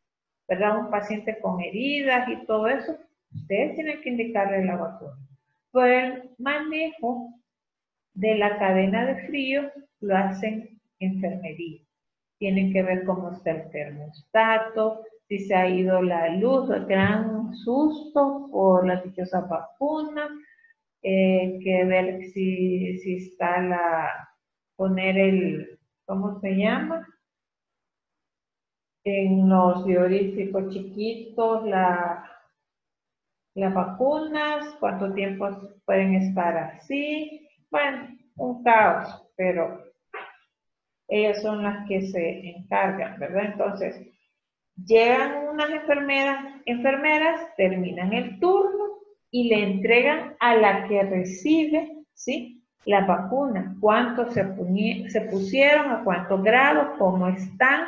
¿verdad? Un paciente con heridas y todo eso, ustedes tienen que indicarle la vacuna. Por el manejo de la cadena de frío lo hacen enfermería. Tienen que ver cómo está el termostato, si se ha ido la luz, el gran susto por la dichosa vacuna, que ver si está poner el, ¿cómo se llama? En los frigoríficos chiquitos, las vacunas, cuánto tiempo pueden estar así. Bueno, un caos, pero ellas son las que se encargan, ¿verdad? Entonces, llegan unas enfermeras, terminan el turno y le entregan a la que recibe, ¿sí? La vacuna, cuántos se pusieron, a cuántos grados, cómo están,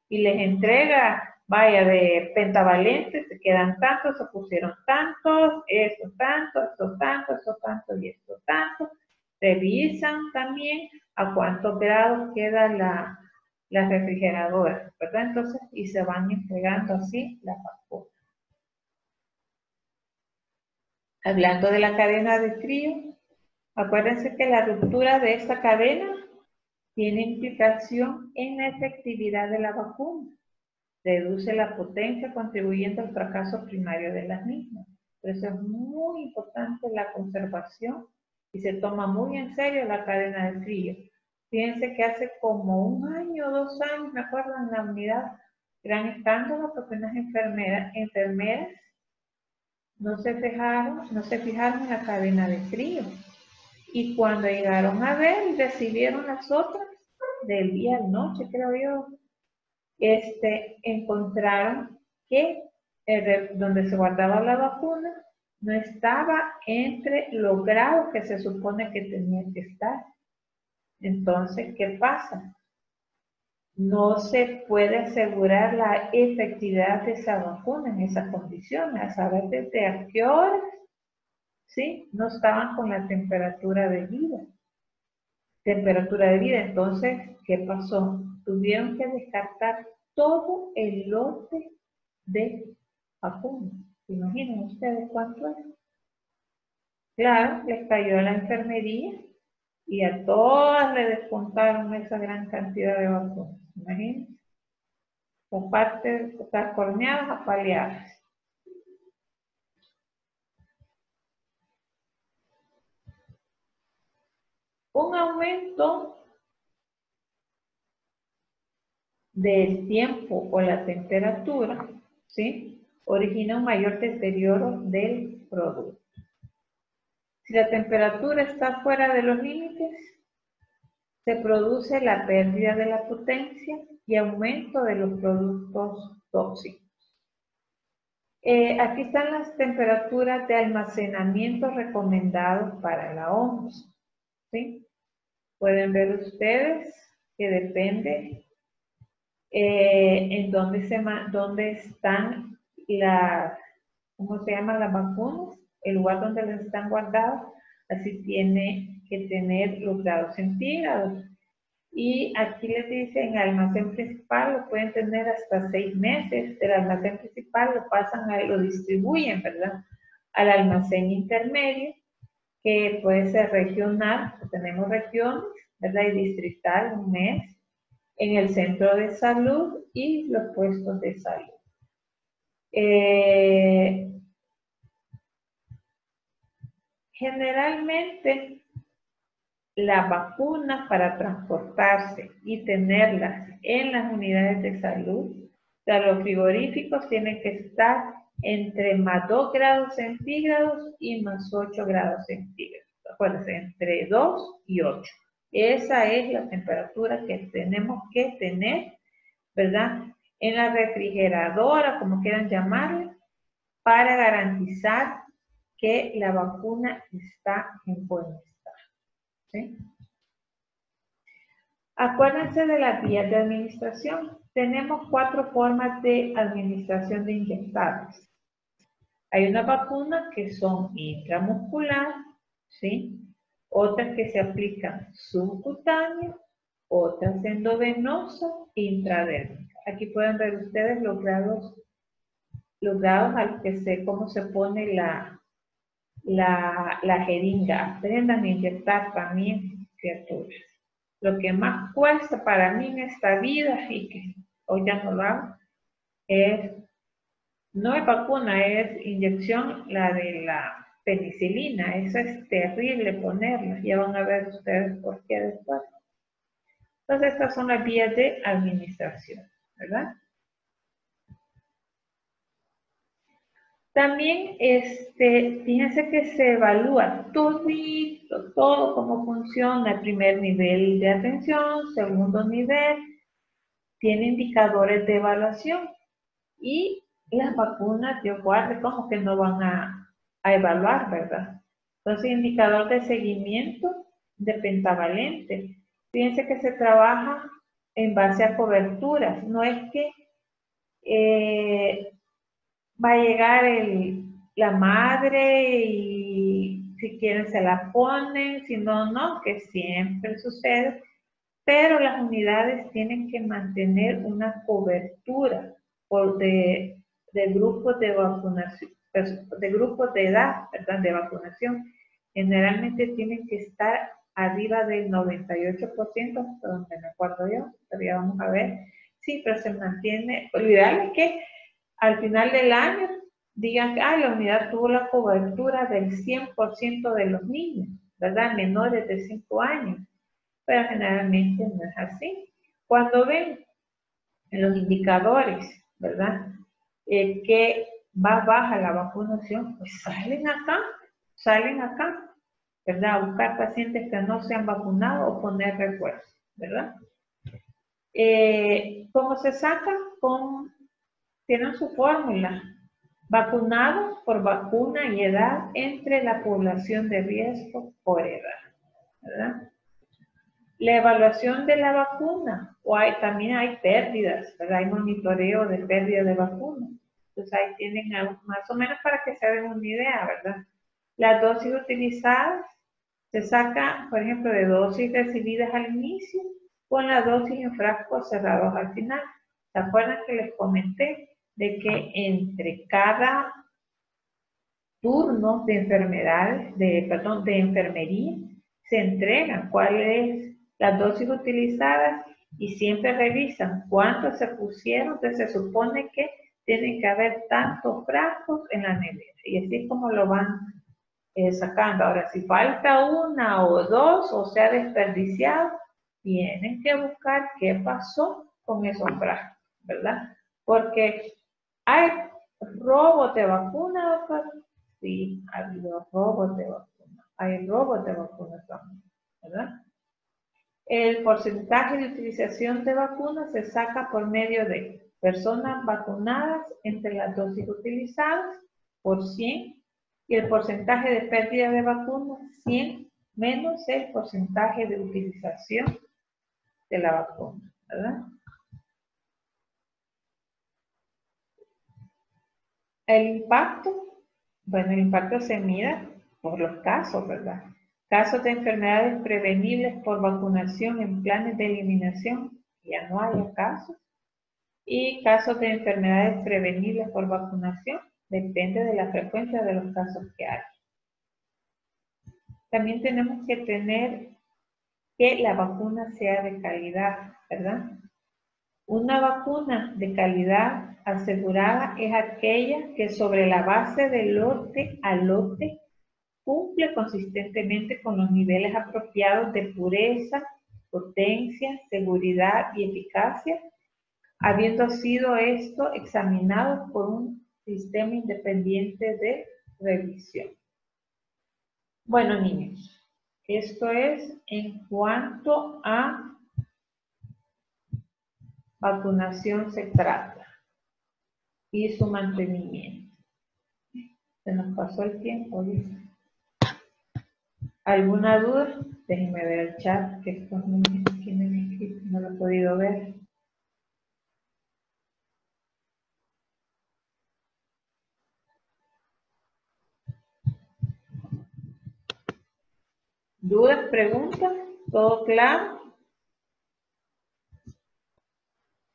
y les entrega, vaya, de pentavalentes, se quedan tantos, se pusieron tantos, esto tanto, esto tanto, esto tanto y esto tanto. Revisan también a cuántos grados queda la refrigeradora, ¿verdad? Entonces, y se van entregando así las vacunas. Hablando de la cadena de frío, acuérdense que la ruptura de esta cadena tiene implicación en la efectividad de la vacuna. Reduce la potencia contribuyendo al fracaso primario de las mismas. Por eso es muy importante la conservación y se toma muy en serio la cadena de frío. Fíjense que hace como 1 año, 2 años, me acuerdo, en la unidad, gran escándalo porque unas enfermeras no se fijaron en la cadena de frío. Y cuando llegaron a ver y recibieron las otras, del día a la noche, creo yo, encontraron que donde se guardaba la vacuna no estaba entre los grados que se supone que tenía que estar. Entonces, ¿qué pasa? No se puede asegurar la efectividad de esa vacuna en esas condiciones, a saber desde a qué horas, ¿sí? No estaban con la temperatura de vida. Entonces, ¿qué pasó? Tuvieron que descartar todo el lote de vacunas. ¿Imaginen ustedes cuánto es? Claro, les cayó a la enfermería y a todas le descontaron esa gran cantidad de vacunas. Imagínense. Por parte de corneadas a paliadas. Un aumento del tiempo o la temperatura, ¿sí? Origina un mayor deterioro del producto. Si la temperatura está fuera de los límites, se produce la pérdida de la potencia y aumento de los productos tóxicos. Aquí están las temperaturas de almacenamiento recomendados para la OMS, ¿sí? Pueden ver ustedes que depende en dónde están las, ¿cómo se llaman las vacunas? el lugar donde les están guardados, así tiene que tener los grados centígrados. Y aquí les dice, en el almacén principal lo pueden tener hasta 6 meses. Del almacén principal lo pasan, lo distribuyen, ¿verdad? Al almacén intermedio, que puede ser regional, tenemos regiones, ¿verdad? Y distrital, 1 mes. En el centro de salud y los puestos de salud. Generalmente, las vacunas para transportarse y tenerlas en las unidades de salud, o sea, los frigoríficos tienen que estar entre más 2 grados centígrados y más 8 grados centígrados. Acuérdense, entre 2 y 8. Esa es la temperatura que tenemos que tener, ¿verdad? En la refrigeradora, como quieran llamarle, para garantizar que la vacuna está en buen estado. ¿Sí? Acuérdense de las vías de administración. Tenemos 4 formas de administración de inyectables. Hay una vacuna que son intramuscular, ¿sí? Otras que se aplican subcutáneo, otras endovenosa e intradérmica. Aquí pueden ver ustedes los grados al que cómo se pone la jeringa. Aprendan a inyectar también, criaturas. Lo que más cuesta para mí en esta vida, y que hoy ya no lo hago, no es vacuna, es inyección, la de la penicilina. Eso es terrible ponerla. Ya van a ver ustedes por qué después. Entonces, estas son las vías de administración, ¿verdad? También, fíjense que se evalúa todo cómo funciona el primer nivel de atención, segundo nivel, tiene indicadores de evaluación y las vacunas, Dios guarde, como que no van a evaluar, ¿verdad? Entonces, indicador de seguimiento de pentavalente. Fíjense que se trabaja en base a coberturas. No es que va a llegar la madre y si quieren se la ponen, si no, no, que siempre sucede. Pero las unidades tienen que mantener una cobertura de grupos de vacunación, de grupos de edad, ¿verdad? De vacunación. Generalmente tienen que estar arriba del 98%, hasta donde me acuerdo yo, pero ya vamos a ver. Sí, pero se mantiene. Lo ideal es que al final del año digan que la unidad tuvo la cobertura del 100% de los niños, ¿verdad? Menores de 5 años. Pero generalmente no es así. Cuando ven en los indicadores, ¿verdad? Que va baja la vacunación, pues salen acá, ¿verdad? A buscar pacientes que no se han vacunado o poner refuerzo, ¿verdad? ¿Cómo se saca? Tienen su fórmula. Vacunados por vacuna y edad entre la población de riesgo por edad, ¿verdad? La evaluación de la vacuna, también hay pérdidas, ¿verdad? Hay monitoreo de pérdida de vacuna. Entonces ahí tienen más o menos para que se den una idea, ¿verdad? Las dosis utilizadas se saca, por ejemplo, de dosis recibidas al inicio con la dosis en frascos cerrados al final. ¿Se acuerdan que les comenté de que entre cada turno de de enfermería se entregan cuáles las dosis utilizadas y siempre revisan cuántos se pusieron? Entonces se supone que tienen que haber tantos frascos en la nevera y así es como lo van sacando. Ahora, si falta una o dos o se ha desperdiciado, tienen que buscar qué pasó con esos frascos, ¿verdad? Porque hay robos de vacuna, doctor. Sí, ha habido robos de vacuna. Hay robos de vacunas también, ¿verdad? El porcentaje de utilización de vacunas se saca por medio de personas vacunadas entre las dosis utilizadas por 100 y el porcentaje de pérdida de vacunas 100 menos el porcentaje de utilización de la vacuna, ¿verdad? El impacto Bueno, el impacto se mide por los casos, ¿verdad? Casos de enfermedades prevenibles por vacunación en planes de eliminación, ya no hay casos. Y casos de enfermedades prevenibles por vacunación, depende de la frecuencia de los casos que hay. También tenemos que tener que la vacuna sea de calidad, ¿verdad? Una vacuna de calidad asegurada es aquella que sobre la base de lote a lote cumple consistentemente con los niveles apropiados de pureza, potencia, seguridad y eficacia, habiendo sido esto examinado por un sistema independiente de revisión. Bueno, niños, esto es en cuanto a vacunación se trata y su mantenimiento. Se nos pasó el tiempo, dice. ¿Alguna duda? Déjenme ver el chat, que estos niños tienen escrito, no lo he podido ver. ¿Dudas, preguntas? ¿Todo claro?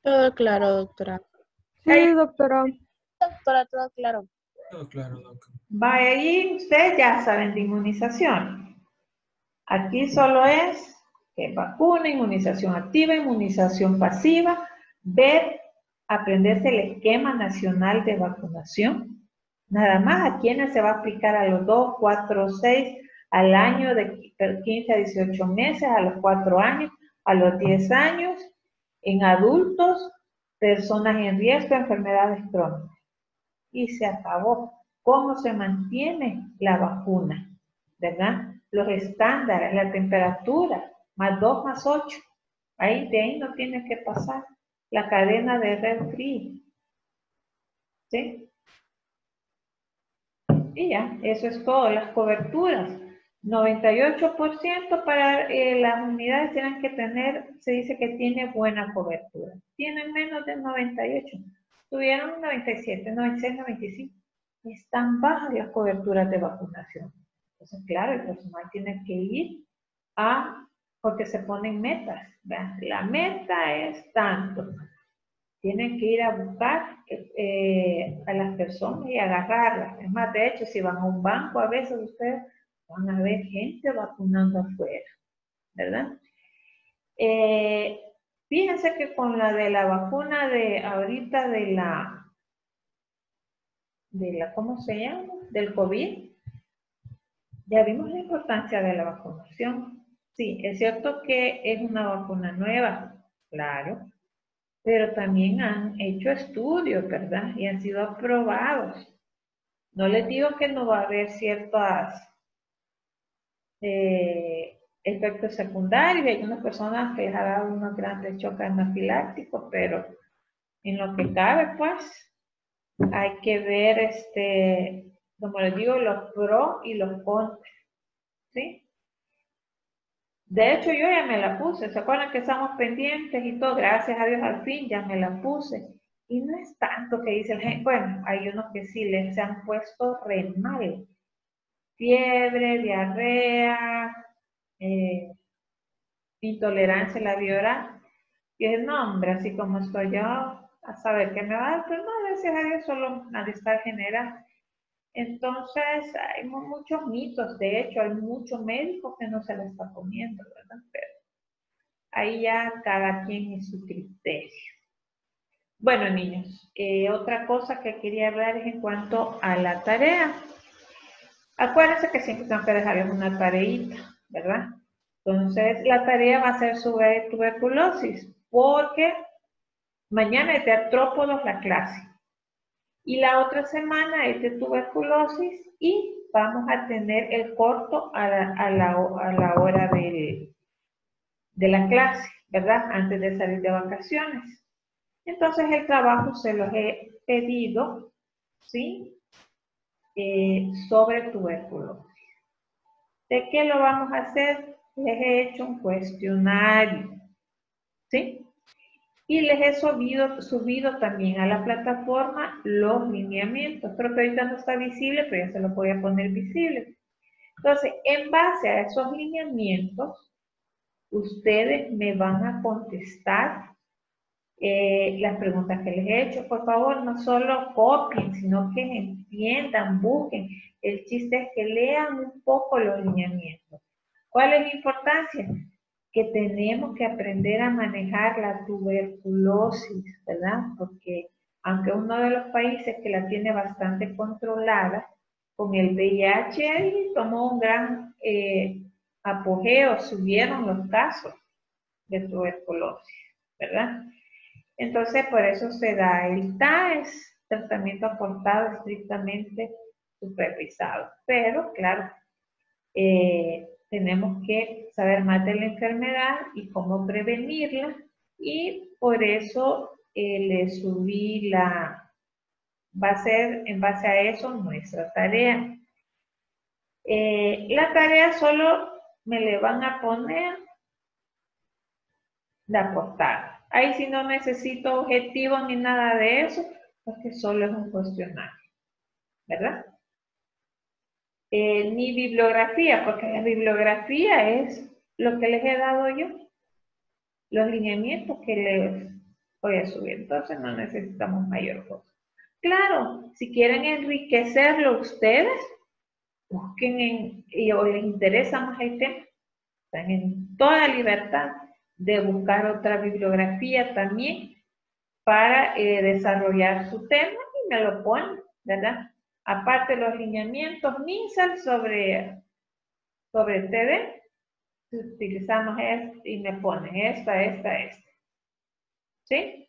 Todo claro, doctora. Sí, doctora. Doctora, todo claro. Todo claro, doctor. Vaya, ahí ustedes ya saben de inmunización. Aquí solo es vacuna, inmunización activa, inmunización pasiva, ver, aprenderse el esquema nacional de vacunación. Nada más, a quienes se va a aplicar a los 2, 4, 6, al año de 15 a 18 meses, a los 4 años, a los 10 años, en adultos, personas en riesgo, enfermedades crónicas. Y se acabó. ¿Cómo se mantiene la vacuna? ¿Verdad? Los estándares, la temperatura, más 2 más 8. Ahí, de ahí no tiene que pasar. La cadena de red free. ¿Sí? Y ya, eso es todo. Las coberturas. 98% para las unidades tienen que tener, se dice que tiene buena cobertura. Tienen menos de 98. Tuvieron 97, 96, 95. Están bajas las coberturas de vacunación. Entonces, claro, el personal tiene que ir porque se ponen metas. ¿Vean? La meta es tanto. Tienen que ir a buscar a las personas y agarrarlas. Es más, de hecho, si van a un banco, a veces ustedes van a ver gente vacunando afuera, ¿verdad? Fíjense que con la de la vacuna de ahorita de la, ¿cómo se llama? Del COVID, ya vimos la importancia de la vacunación. Sí, es cierto que es una vacuna nueva, claro, pero también han hecho estudios, ¿verdad? Y han sido aprobados. No les digo que no va a haber ciertas efectos secundarios. Hay unas personas que les ha dado unos grandes choques anafilácticos, pero en lo que cabe, pues, hay que ver, como les digo, los pros y los contras, ¿sí? De hecho, yo ya me la puse. ¿Se acuerdan que estamos pendientes y todo? Gracias a Dios, al fin ya me la puse. Y no es tanto que dice el gente, bueno, hay unos que sí les se han puesto re mal. Fiebre, diarrea, intolerancia a la viola. Y es no, hombre, así como estoy yo, a saber qué me va a dar, pero no, gracias a Dios, solo malestar general. Entonces, hay muchos mitos, de hecho, hay muchos médicos que no se la están poniendo, ¿verdad? Pero ahí ya cada quien y su criterio. Bueno, niños, otra cosa que quería hablar es en cuanto a la tarea. Acuérdense que siempre tengo que dejarles una tareita, ¿verdad? Entonces, la tarea va a ser sobre tuberculosis, porque mañana es de artrópodos la clase. Y la otra semana es de tuberculosis y vamos a tener el corto a la hora de la clase, ¿verdad? Antes de salir de vacaciones. Entonces el trabajo se los he pedido, ¿sí? Sobre tuberculosis. ¿De qué lo vamos a hacer? Les he hecho un cuestionario, ¿sí? Y les he subido también a la plataforma los lineamientos. Creo que ahorita no está visible, pero ya se los voy a poner visible. Entonces, en base a esos lineamientos, ustedes me van a contestar las preguntas que les he hecho. Por favor, no solo copien, sino que entiendan, busquen. El chiste es que lean un poco los lineamientos. ¿Cuál es la importancia? Que tenemos que aprender a manejar la tuberculosis, ¿verdad? Porque aunque uno de los países que la tiene bastante controlada, con el VIH ahí tomó un gran apogeo, subieron los casos de tuberculosis, ¿verdad? Entonces, por eso se da el TAES, tratamiento aportado estrictamente supervisado. Pero, claro, tenemos que saber más de la enfermedad y cómo prevenirla, y por eso le subí va a ser en base a eso nuestra tarea. La tarea solo me le van a poner la portada. Ahí sí no necesito objetivos ni nada de eso, porque solo es un cuestionario, ¿verdad? Ni bibliografía, porque la bibliografía es lo que les he dado yo, los lineamientos que les voy a subir. Entonces no necesitamos mayor cosa. Claro, si quieren enriquecerlo ustedes, busquen o les interesa más el tema, están en toda libertad de buscar otra bibliografía también para desarrollar su tema y me lo ponen, ¿verdad? Aparte de los lineamientos MinSal sobre TD, utilizamos esto y me ponen esta. ¿Sí?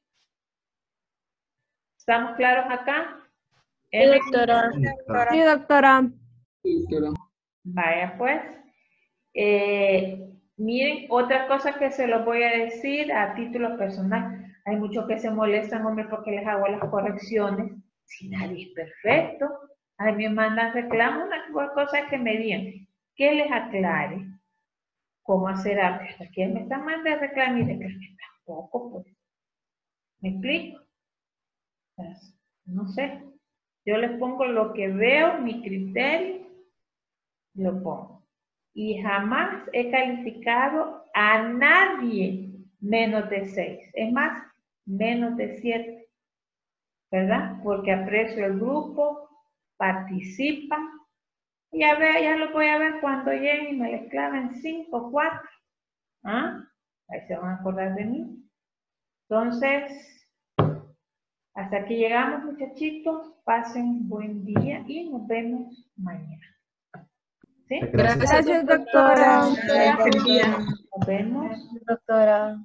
¿Estamos claros acá? Sí, doctora. Sí, doctora. Vaya pues. Miren, otra cosa que se los voy a decir a título personal. Hay muchos que se molestan, hombre, porque les hago las correcciones. Si nadie es perfecto. A mí me mandan reclamos, una cosa que me digan. Que les aclare cómo hacer algo. Aquí me están mandando reclamos y reclamos tampoco, pues. ¿Me explico? Pues, no sé. Yo les pongo lo que veo, mi criterio, lo pongo. Y jamás he calificado a nadie menos de 6. Es más, menos de 7. ¿Verdad? Porque aprecio el grupo, participan. Ya lo voy a ver cuando lleguen y me les claven 5 o 4. ¿Ah? Ahí se van a acordar de mí. Entonces, hasta aquí llegamos, muchachitos. Pasen buen día y nos vemos mañana. ¿Sí? Gracias, Gracias, doctora. Nos vemos. doctora.